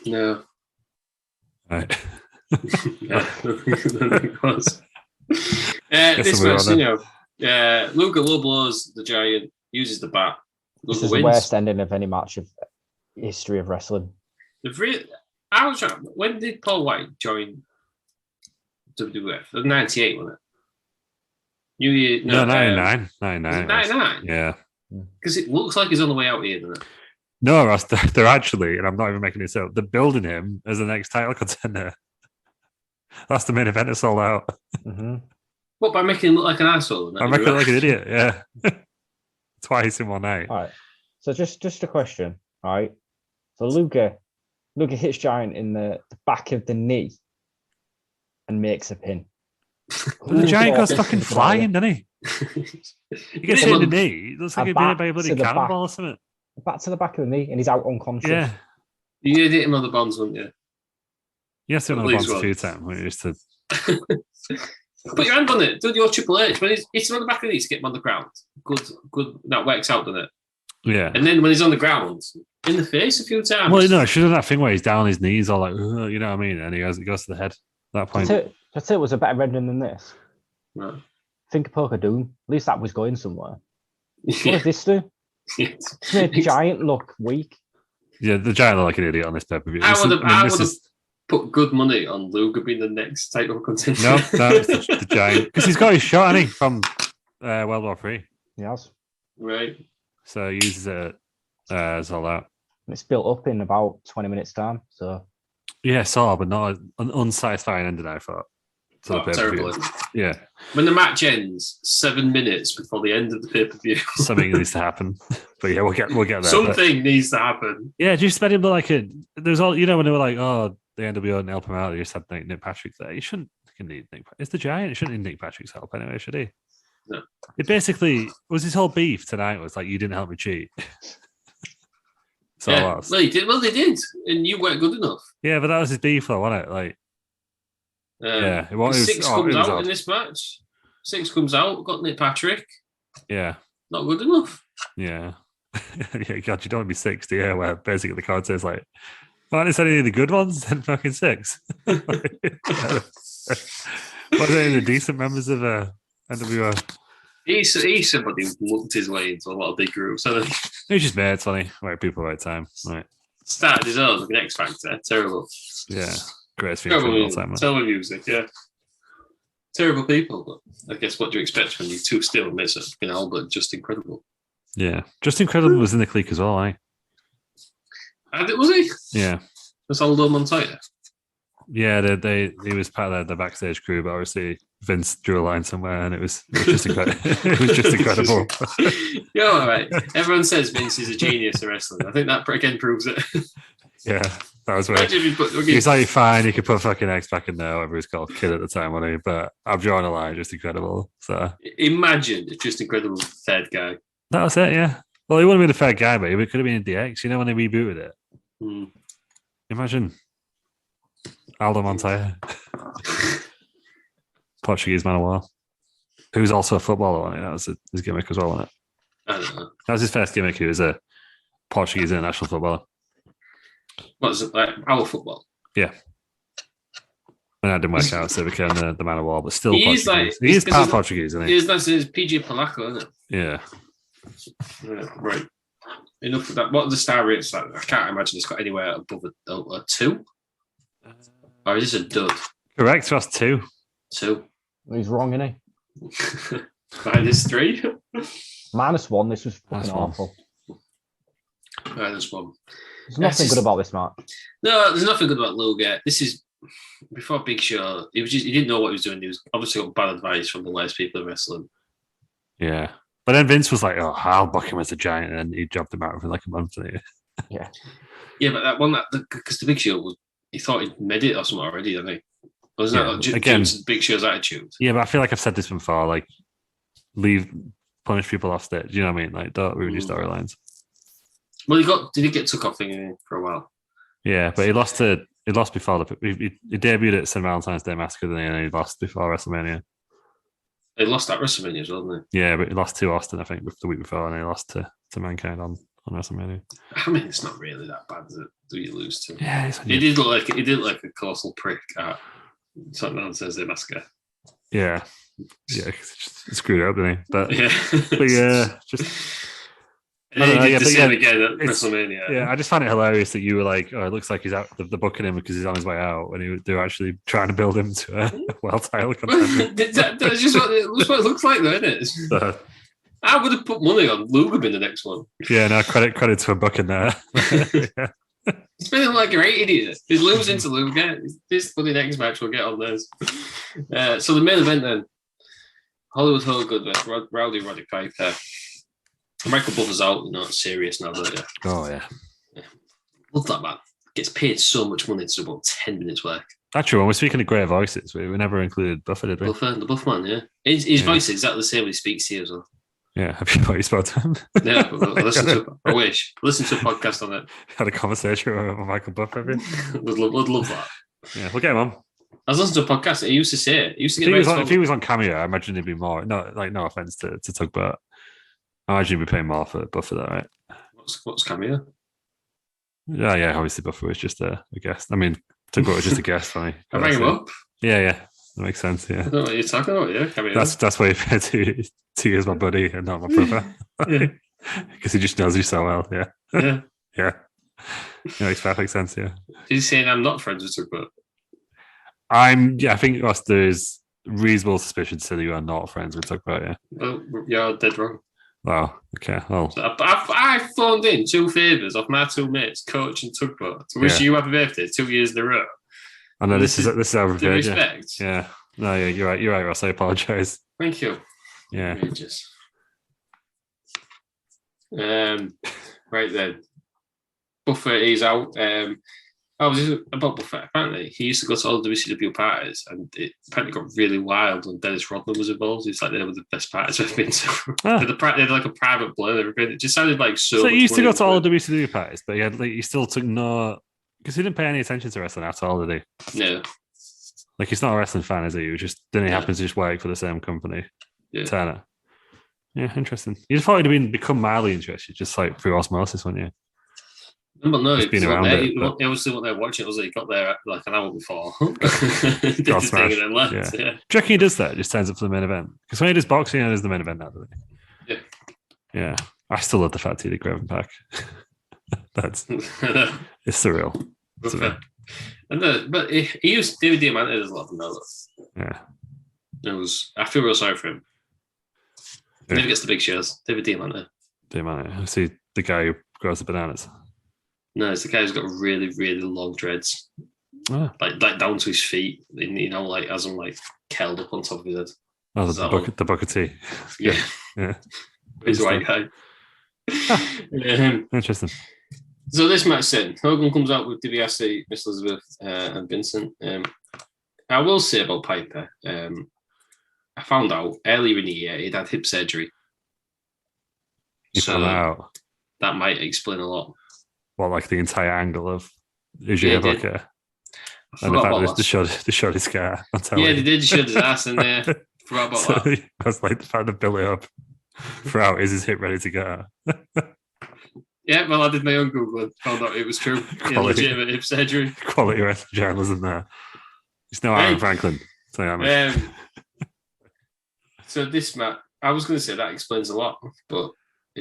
No. Right. Yeah, it was. This match, Luger low blows the Giant, uses the bat. This is the worst ending of any match of history of wrestling. When did Paul White join WWF? It was 98, wasn't it? 99. 99? Yeah. Because it looks like he's on the way out here, doesn't it? No, Ross, they're actually, and I'm not even making this up, they're building him as the next title contender. That's the main event is sold out. Mm-hmm. What, by making him look like an asshole? I'm making him look like an idiot, yeah. Twice in one night. All right. So just a question, all right? So Luger hits Giant in the back of the knee and makes a pin. But the Giant goes fucking flying, doesn't he? He gets hit in the knee. It looks like he'd been hit by a bloody cannonball or something. Back to the back of the knee and he's out unconscious. Yeah. You did hit him on the bonds, wouldn't you? Yes, on the bonds a few times. We used to... Put your hand on it. Do your Triple H. When he's on the back of the knee to get him on the ground. Good. That works out, doesn't it? Yeah. And then when he's on the ground, in the face a few times. Well, no, should have that thing where he's down on his knees, all like, you know what I mean? And he goes to the head at that point. That's it was a better rendering than this. Right. Think of Poke of Doom. At least that was going somewhere. Yeah. What does this do? It's made the Giant look weak. Yeah, the Giant look like an idiot on this pay-per-view. I would have put good money on Luger being the next title contender. No, it's the Giant. Because he's got his shot, hasn't he, from World War III. He has. Right. So he uses it as all that. And it's built up in about 20 minutes' time. So yeah, but not an unsatisfying ending, I thought. Terrible. Yeah. When the match ends 7 minutes before the end of the pay-per-view. Something needs to happen. But yeah, we'll get there. Something needs to happen. Yeah, just made him look like a... There's all... You know, when they were like, oh, the NWO and help him out, they just had Nick Patrick there. You shouldn't need Nick Patrick. It's the Giant. He shouldn't need Nick Patrick's help anyway, should he? No. It basically was his whole beef tonight was like, you didn't help me cheat. So yeah. Well, they did. And you weren't good enough. Yeah, but that was his beef though, wasn't it? Like... yeah, Six comes out in this match. Six comes out, got Nick Patrick. Yeah. Not good enough. Yeah. Yeah, God, you don't want to be 60, yeah, where basically the card says like, well, it's any of the good ones, then fucking 6. What are any of the decent members of NWO? He's somebody who looked his way into a lot of big groups, hasn't he? He's just mates, funny. Right people, right time. Right. Started his own, like an X Factor. Terrible. Yeah. Greatest thing of all time. Terrible music, yeah. Terrible people, but I guess what do you expect when you two still miss it? Albert, just incredible. Yeah. Just Incredible was in the clique as well, eh? Was he? Yeah. Was Aldo Montoya? Yeah, he was part of the backstage crew, but obviously Vince drew a line somewhere, and it was just incredible. It was just incredible. Yeah, all right. Everyone says Vince is a genius at wrestling. I think that again proves it. Yeah, that was where he's like, fine, you could put fucking X back in there, whatever he's called, kid at the time, wasn't he? But I'm drawing a line, just incredible. So imagine if just incredible third guy. That was it, yeah. Well, he wouldn't have been a third guy, but he could have been in DX. You know when they rebooted it. Imagine Aldo Montoya, Portuguese man of war, who's also a footballer, wasn't he? That was his gimmick as well, wasn't it? I don't know. That was his first gimmick. He was a Portuguese international footballer. What's it like? Our football? Yeah. And that didn't work out, so he became the man of war, but still Portuguese. Like, he is part Portuguese, isn't he? That's his PG Polacco, isn't it? Yeah. Right. Enough of that. What are the star rates like? I can't imagine it's got anywhere above a 2. Or is this a dud? Correct, that's 2. 2. He's wrong, isn't he? -3. -1. This was fucking awful. Right, there's one. There's nothing good about this match. No, there's nothing good about Luger. This is before Big Show. He didn't know what he was doing. He was obviously got bad advice from the worst people in wrestling. Yeah. But then Vince was like, "Oh, I'll book him as a giant," and he dropped him out for like a month. Yeah. Yeah, but that one, because the Big Show was, he thought he'd made it or something already, didn't he? Wasn't that again Big Show's attitude? Yeah, but I feel like I've said this before. Like, punish people off stage. Do you know what I mean? Like, don't ruin your storylines. Well, did he get took off thinking for a while? Yeah, but he lost before he debuted at St. Valentine's Day Massacre, didn't he? And he lost before WrestleMania. He lost at WrestleMania as well, didn't he? Yeah, but he lost to Austin, I think, the week before, and he lost to Mankind on WrestleMania. I mean, it's not really that bad, is it? Do you lose to? Yeah, he did look like a colossal prick at St. Valentine's Day Massacre. Yeah, it's screwed up, didn't he? But just. Again at WrestleMania. Yeah, I just find it hilarious that you were like, "Oh, it looks like he's out the booking him because he's on his way out," and they're actually trying to build him to a world title contender. That's just what it looks like, though, isn't it? So, I would have put money on Luger being the next one. Yeah, no credit to a booking there. Yeah. He's been like a great idiot. He's losing to Luger. This bloody next match we'll get on this. So the main event then, Hollywood Hogan versus Rowdy Roddy Piper. Michael Buffer's out, not serious now, don't you? Oh, yeah. Love that man. Gets paid so much money to do about 10 minutes work. Actually, when we're speaking of great voices, we never included Buffer, did we? The Buff man, yeah. His voice is exactly the same when he speaks to you as well. Yeah, have you already spoke to him? Yeah, I wish. Listen to a podcast on it. Had a conversation with Michael Buffer. Would love that. Yeah, we'll get him on. I was listening to a podcast. He used to say it. If he was on Cameo, I imagine he'd be more. No offense to Tugboat. I imagine you'd be paying more for Buffer, that, right? What's Cameo? Yeah. Obviously, Buffer was just a guest. I mean, Tugboat was just a guest for me. I rang him up. Yeah, that makes sense. Yeah, I don't know what you're talking about. Yeah, Cameo. That's why you pay 2 years my buddy and not my brother. Yeah, because he just knows you so well. Yeah, yeah. Yeah, makes perfect sense. Yeah. He's saying I'm not friends with Tugboat. I think there's reasonable suspicion to say that you are not friends with Tugboat. Yeah. Well, you're dead wrong. Wow. Okay. Well, so I phoned in 2 favours of my 2 mates, Coach and Tugboat, to wish you happy birthday 2 years in a row. I know this is how we respect. Yeah. No, yeah, you're right, Ross. I apologise. Thank you. Yeah. Right then. Buffer is out. About Buffer. Apparently, he used to go to all the WCW parties, and it apparently got really wild when Dennis Rodman was involved. It's like they were the best parties I've been to. They had like a private blow and everything. It just sounded like so. So he used to go to all the WCW parties, but he still took no, because he didn't pay any attention to wrestling at all, did he? No. Like, he's not a wrestling fan, is he? He just didn't happen to just work for the same company. Yeah. Turner. Yeah, interesting. You'd thought he'd become mildly interested, just like through osmosis, wouldn't you? But no, he's been around it. He was still there watching. It was like he got there like an hour before. Got smashed. And left. Yeah. Do you reckon he does that? Just turns up for the main event? Because when he does boxing, he does the main event now, doesn't he? Yeah. Yeah. I still love the fact he did grab him back. It's surreal. Okay. But he used David Diamante as a lot of them. Yeah. I feel real sorry for him. Yeah. Never gets the big shows. David Diamante. I see the guy who grows the bananas. No, it's the guy who's got really, really long dreads. Like down to his feet. Like as I'm like curled up on top of his head. Oh, the bucket tea. Yeah. Yeah. He's a white guy. Interesting. So this match then, Hogan comes out with DiBiase, Miss Elizabeth, and Vincent. I will say about Piper, I found out earlier in the year he'd had hip surgery. You found that out? That might explain a lot. Well, like the entire angle of is your hip okay? And the fact they showed his scar. Yeah, they did show his ass in there. Forgot about that. That's like the fact of build it up throughout. Is his hip ready to go? Yeah, well, I did my own Google and found out it was true. Legitimate hip surgery. Quality wrestling journalism there. It's no Aaron Franklin. So this match, I was going to say that explains a lot, but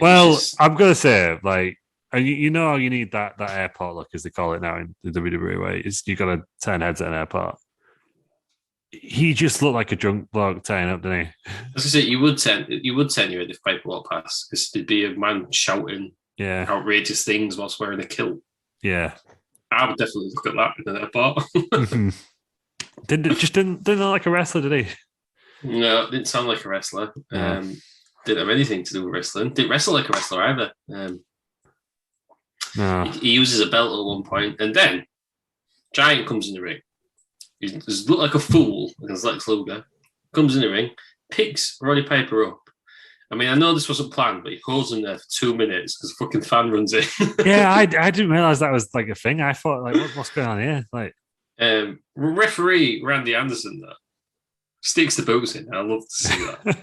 I'm going to say like. And you know how you need that airport look, as they call it now in the WWE way. Is you got to turn heads at an airport. He just looked like a drunk bloke turning up, didn't he? As I say, you would turn your head if Piper walked past, because there'd be a man shouting outrageous things whilst wearing a kilt. Yeah. I would definitely look at that in that part. Didn't look like a wrestler, did he? No, didn't sound like a wrestler. Didn't have anything to do with wrestling. Didn't wrestle like a wrestler either. No. He uses a belt at one point, and then Giant comes in the ring. He looked like a fool against Lex Luger. Comes in the ring, picks Roddy Piper up. I mean, I know this wasn't planned, but he holds him there for 2 minutes because a fucking fan runs in. Yeah, I didn't realize that was like a thing. I thought, like, what's going on here? Like, referee Randy Anderson though sticks the boots in. I love to see that.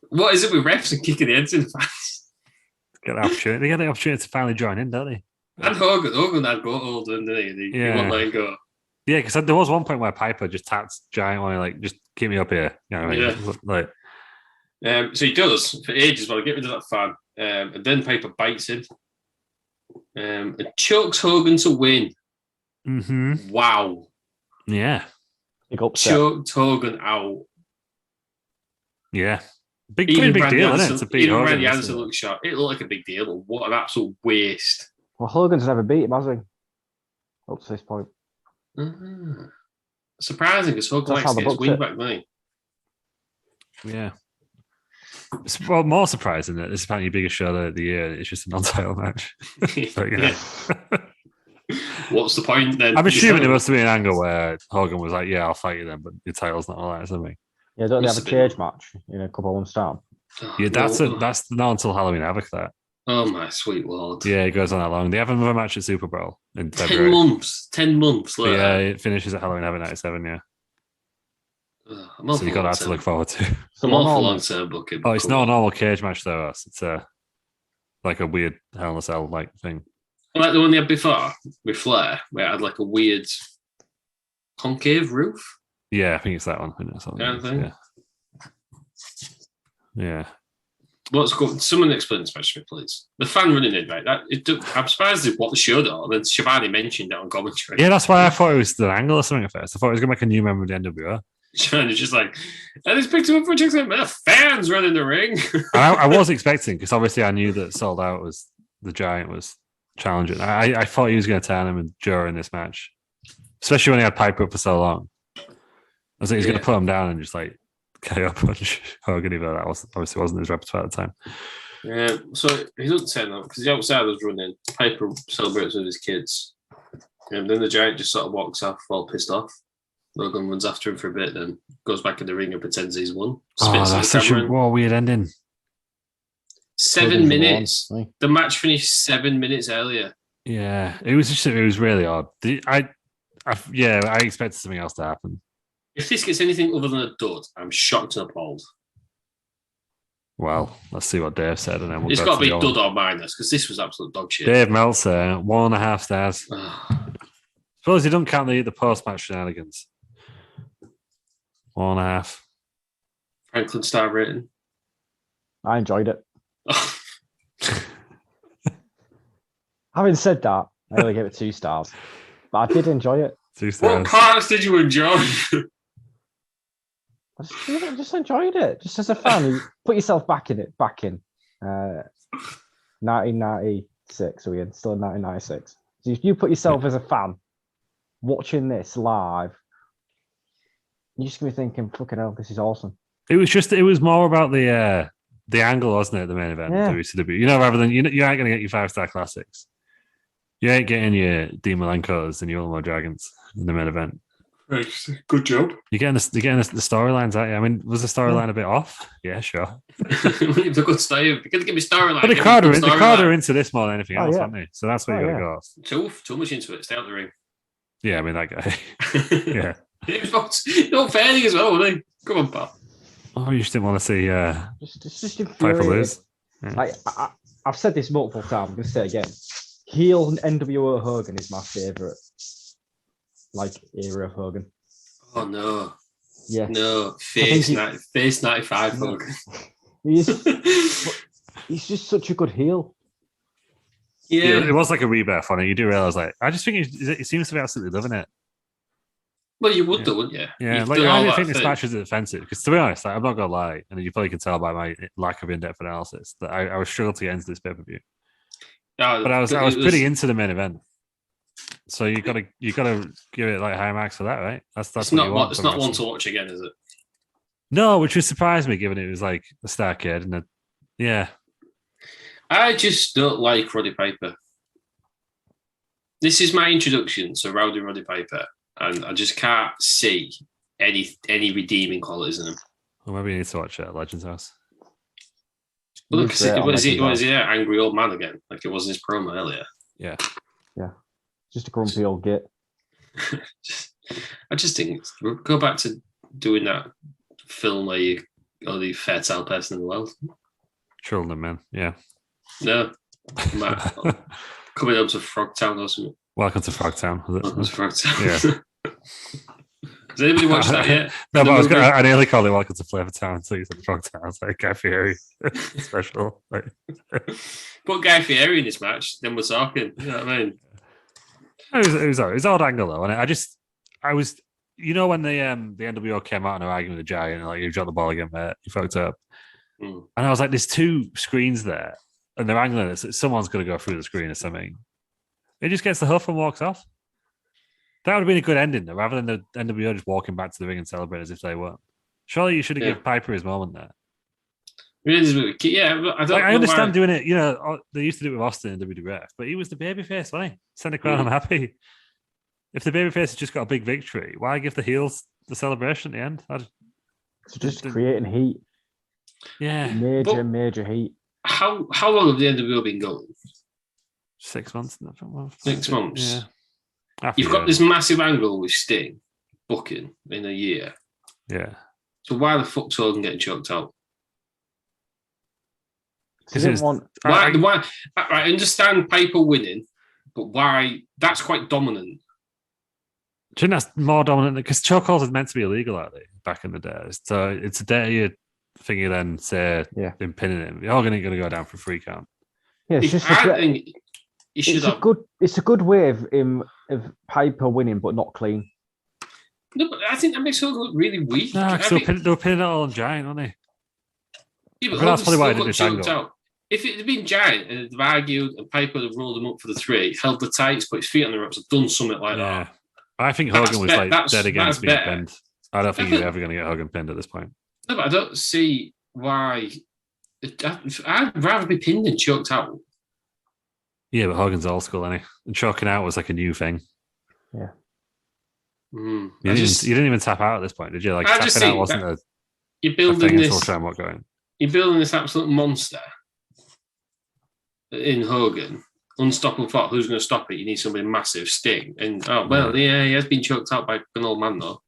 What is it with refs and kicking the heads in fans? They get the opportunity to finally join in, don't they? And Hogan had got hold of him, didn't he? He won't let him go. Yeah, because there was one point where Piper just tapped Giant on, like, just keep me up here. You know what I mean? Yeah. Like, so he does for ages while I get rid of that fan. And then Piper bites him. And chokes Hogan to win. Mm-hmm. Wow. Yeah. Choked Hogan out. Yeah. Big deal, isn't it? To beat even Hogan, Randy Anderson looked sharp. It looked like a big deal, but what an absolute waste. Well, Hogan's never beat him, has he? Up to this point. Mm-hmm. Surprising, because Hogan likes to get his win back, doesn't he? Yeah. It's more surprising that this is apparently your biggest show of the year. It's just a non-title match. But, what's the point then? I'm assuming there must have been an angle where Hogan was like, "Yeah, I'll fight you then," but your title's not all that, is it? Yeah, don't they have a cage match in a couple of months' time? Yeah, that's not until Halloween Havoc. That. Oh my sweet lord! Yeah, it goes on that long. They have another match at Super Bowl in February. 10 months later. Yeah, it finishes at Halloween Havoc '97. Yeah. So you got that to look forward to. I'm all for long-term booking. Oh, it's not a normal cage match though. It's like a weird Hell in a Cell like thing. Like the one they had before with Flair, where it had like a weird concave roof. Yeah, I think it's that one. Kind of thing. Yeah. What's good? Someone explain this match to me, please. The fan running in, right? I'm surprised they what the show though. And then Shivani mentioned it on commentary. Yeah, that's why I thought it was the angle or something at first. I thought it was going to make a new member of the NWO. Shivani's just like, and he's picked him up for a check. Fans running the ring. I was expecting, because obviously I knew that Sold Out was the Giant was challenging. I thought he was going to turn him during this match, especially when he had Piper up for so long. I was like, he's going to put him down and just like KO punch Hogan, even though that obviously wasn't his repertoire at the time. Yeah, so he doesn't say that because the outside was running. Piper celebrates with his kids, and then the Giant just sort of walks off, all pissed off. Logan runs after him for a bit, then goes back in the ring and pretends he's won. That's such a weird ending. 7 minutes. The match finished 7 minutes earlier. Yeah, it was really odd. I expected something else to happen. If this gets anything other than a dud, I'm shocked and appalled. Well, let's see what Dave said, and then we'll it's got to be dud or minus, because this was absolute dog shit. Dave Meltzer, 1.5 stars. Suppose you don't count the post-match shenanigans. 1.5. Franklin star rating. I enjoyed it. Having said that, I only gave it 2 stars, but I did enjoy it. 2 stars. What parts did you enjoy? I just enjoyed it. Just as a fan, you put yourself back in 1996. Are we in? Still in 1996? So if you put yourself as a fan watching this live, you're just gonna be thinking, "Fucking hell, this is awesome." It was more about the angle, wasn't it? The main event, WCW. Rather than you ain't gonna get your 5-star classics. You ain't getting your Dean Malenkos and your Ultimo Dragons in the main event. Right, good job. You're getting the storylines, aren't you? I mean, was the storyline a bit off? Yeah, sure. It's a good story. You're gonna give me storyline. But the crowd are into this more than anything else, aren't they? So that's where you gotta go. Too much into it. Stay out the ring. Yeah, I mean that guy. Yeah. He was not fairly as well, wasn't he? Come on, pal. Oh, you just didn't want to see just Piper lose. Yeah. Like I've said this multiple times. I'm gonna say it again. Heel NWO Hogan is my favourite era of Hogan. Oh no. Yeah. No. Face 95 Hogan. He's just such a good heel. Yeah. It was like a rebirth on it. You do realise, I just think he seems to be absolutely loving it. Well, you would do, wouldn't you? Yeah, I didn't think this match was offensive because, to be honest, I'm not gonna lie, and you probably can tell by my lack of in-depth analysis that I was struggling to get into this pay-per-view. But I was pretty into the main event. So you gotta give it like high marks for that, right? That's it's what not you want. It's not one to watch again, is it? No, which would surprise me, given it was like a Starrcade, and yeah. I just don't like Roddy Piper. This is my introduction to Rowdy Roddy Piper, and I just can't see any redeeming qualities in him. Well, maybe you need to watch Legends House. Well, look, was he an angry old man again? Like it was in his promo earlier. Yeah. Just a grumpy old git. I just think go back to doing that film where you are the fertile person in the world. Children, man. Yeah. No. Coming up to Frogtown or something. Welcome to Frogtown. Welcome to Frogtown. Yeah. Has anybody watched that yet? No, but I nearly called it Welcome to Flavortown, so you said Frogtown. I was like, Guy Fieri. Special. Like. Put Guy Fieri in this match, then we're talking. You know what I mean? It was odd angle though, and I was, you know, when the NWO came out and they're arguing with the Giant, like you dropped the ball again, mate, you fucked up, and I was like, there's two screens there, and they're angling it, so someone's going to go through the screen or something. It just gets the huff and walks off. That would have been a good ending, though, rather than the NWO just walking back to the ring and celebrate as if they weren't. Surely you should have given Piper his moment there. Yeah, I understand doing it. You know, they used to do it with Austin in WWF, but he was the babyface, wasn't he? Send the crowd, I'm happy. If the babyface has just got a big victory, why give the heels the celebration at the end? Just creating heat. Yeah, major heat. How long have the NWO been going? 6 months. 6 months. Yeah. You've got this massive angle with Sting booking in a year. Yeah. So why the fuck's Hogan getting choked out? Why? I understand Piper winning, but why? That's quite dominant. Do you think that's more dominant? Because chokeholds are meant to be illegal, aren't they? Back in the day. So it's a dirty thing you then say in pinning him. You're going to go down for free count. Yeah, it's a good way of Piper winning, but not clean. No, but I think that makes Hogan look really weak. No, they were pinning it all on Giant, weren't they? Yeah, but that's probably why I did this angle. Out. If it had been Giant and they've argued and Piper had rolled him up for the 3, held the tights, put his feet on the ropes, done something like that. I think Hogan was dead against being pinned. I don't think you're ever going to get Hogan pinned at this point. No, but I don't see why. I'd rather be pinned than choked out. Yeah, but Hogan's old school, isn't he? And choking out was like a new thing. Yeah. You didn't even tap out at this point, did you? Like tapping out wasn't a thing until Shamrock going. You're building this absolute monster in Hogan. Unstoppable thought. Who's going to stop it? You need somebody massive, Sting. And he has been choked out by an old man though.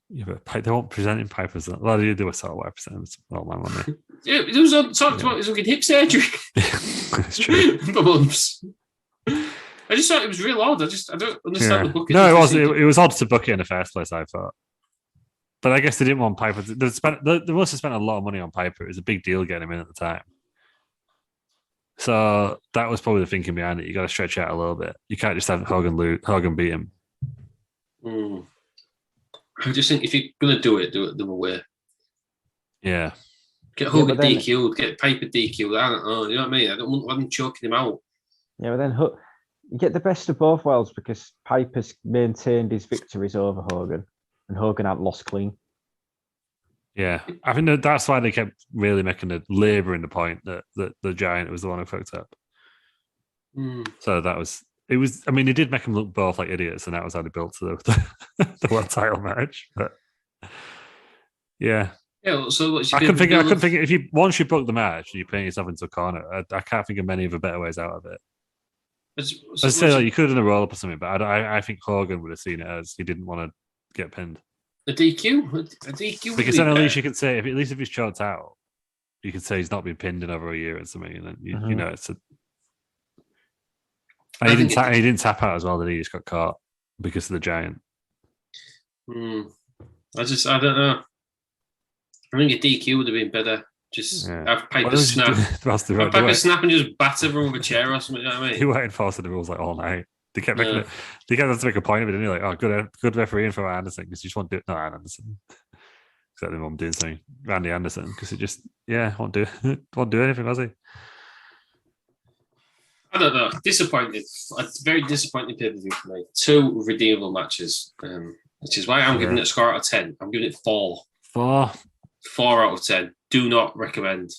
Yeah, but they weren't presenting Piper as well. They were sort of way presenting old man, weren't they? Yeah, it was talked about his fucking hip surgery. It's true. For months. I just thought it was real odd. I don't understand the booking. No, it was odd to book it in the first place, I thought. But I guess they didn't want Piper. They must have spent a lot of money on Piper. It was a big deal getting him in at the time. So that was probably the thinking behind it. You got to stretch out a little bit. You can't just have Hogan beat him. I just think if you're going to do it the other way. Yeah. Get Hogan DQ'd, get Piper DQ'd. I don't know. You know what I mean? I don't want them choking him out. Yeah, but then you get the best of both worlds because Piper's maintained his victories over Hogan and Hogan had lost clean. Yeah, I think that's why they kept really labouring the point that the Giant was the one who fucked up. So it was. I mean, they did make them look both like idiots, and that was how they built to the world title match. But yeah, So I couldn't think if once you book the match, and you're putting yourself into a corner. I can't think of many other better ways out of it. I say you could have done a roll up or something, but I think Hogan would have seen it as he didn't want to get pinned. A DQ? Because then at least you could say, if he's choked out, you could say he's not been pinned in over a year or something, and then you know it's a. And he didn't tap out as well, that he just got caught because of the Giant. I don't know. I think a DQ would have been better. Just have Piper snap. Have Piper snap and just batter him with a chair or something. You know what I mean? He weren't enforcing the rules like all night. They kept making it. They kept to make a point of it, didn't he? Like, good refereeing for Anderson because you just want to do it. No, Anderson. Because I'm doing something. Randy Anderson because he just won't do anything, was he? I don't know. Disappointed. A very disappointing pay-per-view for me. 2 redeemable matches, which is why I'm giving it a score out of 10. I'm giving it 4. 4 out of 10. Do not recommend.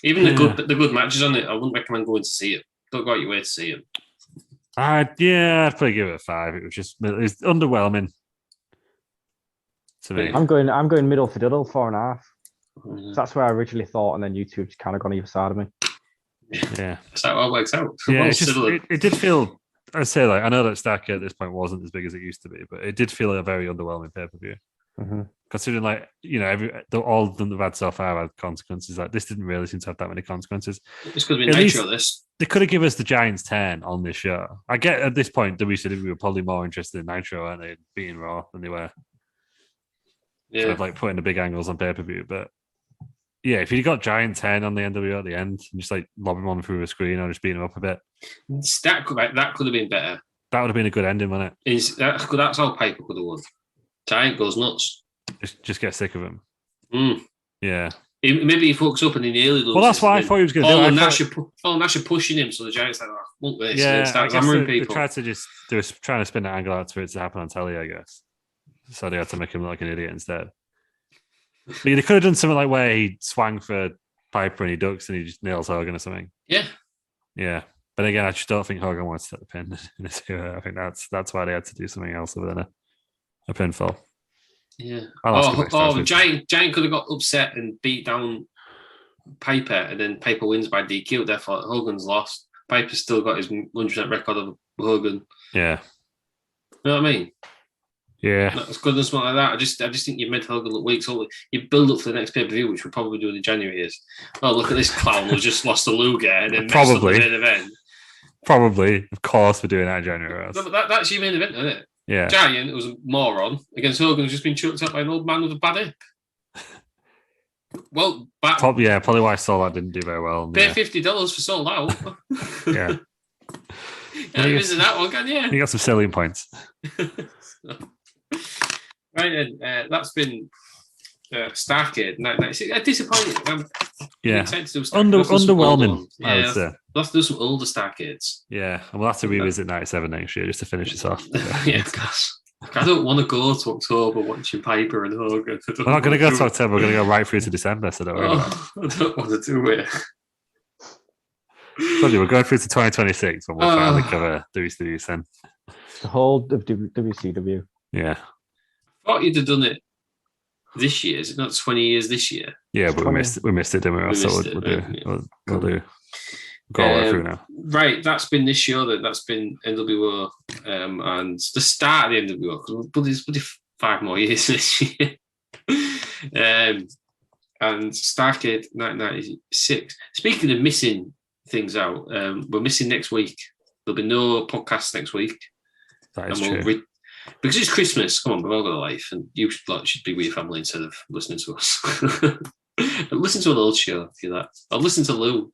Even the good matches on it, I wouldn't recommend going to see it. Don't go out your way to see it. I'd probably give it a 5. It was underwhelming to me. I'm going middle fiddle, 4.5. So that's where I originally thought, and then YouTube's kind of gone either side of me. Yeah, that's how it works out. Yeah, it did feel. I'd say, like, I know that Starrcade at this point wasn't as big as it used to be, but it did feel like a very underwhelming pay-per-view. Mm-hmm. Considering, like, all of them they've had so far had consequences. Like, this didn't really seem to have that many consequences. It's going to be Nitro. This they could have given us the Giants 10 on this show. I get at this point WCW were probably more interested in Nitro, weren't they, beating Raw than they were. Yeah, sort of like putting the big angles on pay-per-view, but. Yeah, if you'd got Giant 10 on the NWO at the end, and just like lob him on through a screen or just beat him up a bit. That could have been better. That would have been a good ending, wouldn't it? That's how Piper could have won. Giant goes nuts. Just get sick of him. Yeah. Maybe he fucks up and he nearly loses. Well, that's what I thought he was going to do. Nash are pushing him, so the Giant's like, "Look this." Yeah, start hammering people. They were trying to spin that angle out for it to happen on telly, I guess. So they had to make him look like an idiot instead. But they could have done something like where he swung for Piper and he ducks and he just nails Hogan or something. Yeah. Yeah. But again, I just don't think Hogan wants to take the pin in this era. I think that's why they had to do something else other than a pinfall. Yeah. Giant could have got upset and beat down Piper, and then Piper wins by DQ. Therefore, Hogan's lost. Piper's still got his 100% record of Hogan. Yeah. You know what I mean? Yeah. Not as good as something like that. I just think you've made Hogan look weak. So you build up for the next pay-per-view, which we'll probably do in January, is, oh, look at this clown who just lost to Luger and then messed up the main event. Probably. Of course we're doing that in January. No, but that's your main event, isn't it? Yeah. Giant, who was a moron, against Hogan who's just been choked up by an old man with a bad hip. Well, probably why Soul Out didn't do very well. Pay $50 for Sold Out. Yeah. Can't visit that one, can you? You got some selling points. Right then, that's been Starrcade. Disappointing. Yeah. Underwhelming, I would say. We'll have to do some older Starrcades. Yeah, and we'll have to revisit 97 next year just to finish this off. Yeah, gosh. I don't want to go to October watching Piper and Hogan. We're not going to go to October. We're going to go right through to December. So don't worry about it. I don't want to do it. We're going through to 2026 when we'll finally cover WCW then. The whole of WCW. Yeah. I thought you'd have done it this year. Is it not 20 years this year? Yeah, but we missed it, didn't we? So we'll do. Go all the way through now. Right, that's been this show. That's been NWO, and the start of the NWO. Because there's 5 more years this year. And Starrcade 1996. Speaking of missing things out, we're missing next week. There'll be no podcast next week. That is true. Because it's Christmas. Come on, we've all got a life, and you should be with your family instead of listening to us. Listen to an old show if you're that. Or listen to Lew.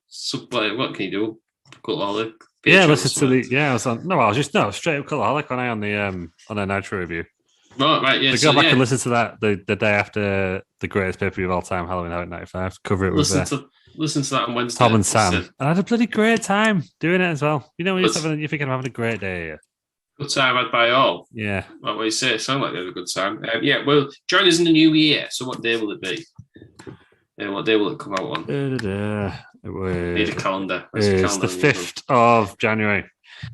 What can you do? Cultaholic. Yeah, listen to the. Yeah, I was on. No, I was just straight up Cultaholic on the Nitro review. Right, yeah. So go back and listen to that the day after the greatest pay-per-view of all time, Halloween Havoc 95. Cover it with listen to that on Wednesday. Tom and Sam. And I had a bloody great time doing it as well. You know, you're thinking of having a great day. Yeah. Good time had by all. Yeah. Like what you say, sound like they had a good time. Well, join us in the new year. So what day will it be? What day will it come out on? Need a calendar. It's the 5th of January.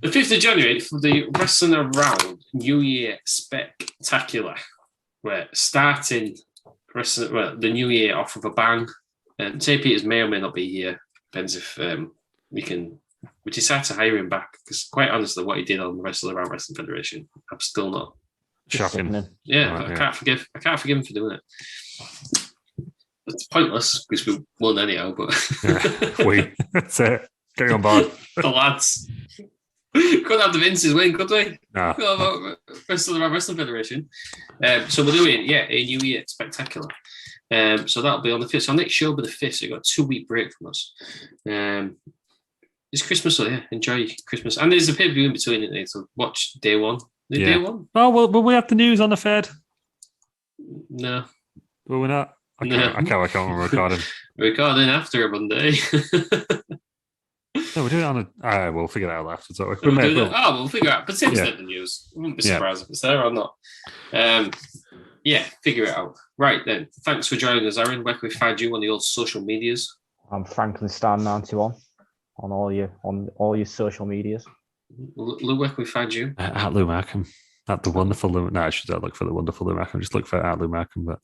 The 5th of January for the Wrestling Around New Year Spectacular. We're starting the new year off with a bang. St. Peters may or may not be here. Depends if we decide to hire him back, because quite honestly, what he did on the Wrestling Around Wrestling Federation, I'm still not. Shocking. Yeah, I can't forgive him for doing it. It's pointless because we won anyhow, but that's it. Get on board. The lads. Couldn't have the Vince's win, could we? No. Wrestling Around Wrestling Federation. So we're doing a New Year Spectacular. So that'll be on the 5th. So our next show will be the 5th. So you've got a 2-week break from us. It's Christmas, so yeah, enjoy Christmas. And there's a pay-per-view in between it, so watch day one. Day one? Oh, well, will we have the news on the 3rd? No. Will we not? I can't remember recording. Recording after Monday. No, we're doing it on a. We'll figure that out after. So we'll figure it out. But Tim's the news. I wouldn't be surprised if it's there or not. Figure it out. Right then. Thanks for joining us, Aaron. Where can we find you on the old social medias? I'm FranklinStar91 on all your social medias. Lew, where can we find you? At Lew Markham. At the wonderful Lew. No, I should look for the wonderful Lew Markham. Just look for at Lew Markham, but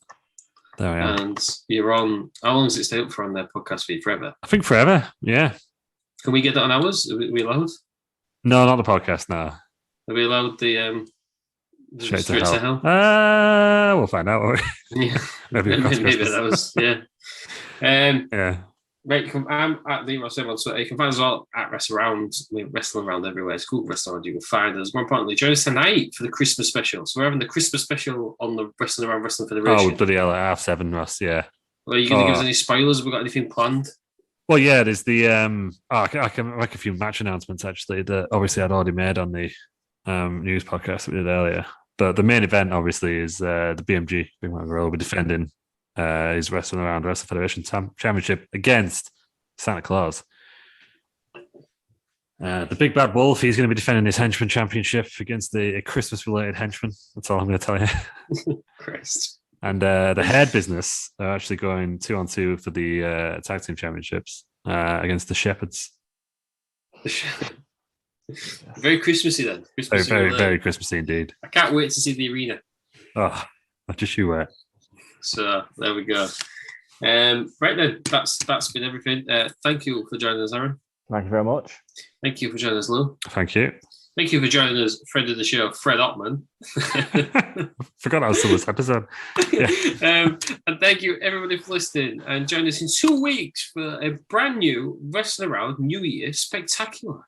there I am. And you're on. How long does it stay up for on their podcast feed? Forever? I think forever. Yeah. Can we get that on ours? Are we allowed? No, not the podcast. No. Are we allowed the straight to hell? We'll find out. Yeah. Maybe that was yeah. Right, I'm at the Wrestling on Twitter. You can find us all at Wrestle Around. We're wrestling around everywhere. It's cool Wrestle Around. You can find us. More importantly, join us tonight for the Christmas special. So we're having the Christmas special on the Wrestling Around Wrestling Federation. Oh, bloody hell, at 7:30, Ross. Yeah. Well, are you going to give us any spoilers? Have we got anything planned? Well, yeah, there's the I can make a few match announcements actually that obviously I'd already made on the news podcast that we did earlier. But the main event obviously is the BMG Big Man will be defending his Wrestling Around Wrestling Federation Championship against Santa Claus. The Big Bad Wolf, he's going to be defending his Henchman Championship against the Christmas-related Henchman. That's all I'm going to tell you. Christ. And the Head Business are actually going 2-on-2 for the Tag Team Championships against the Shepherds. Very Christmassy then. Christmassy very Christmassy indeed. I can't wait to see the arena. Oh, not just you wait. So there we go. Right then, that's been everything. Thank you for joining us, Aaron. Thank you very much. Thank you for joining us, Lew. Thank you. Thank you for joining us, friend of the show, Fred Ottman. Forgot I was still this episode. Yeah. And thank you, everybody, for listening. And join us in 2 weeks for a brand new Wrestling Around New Year Spectacular.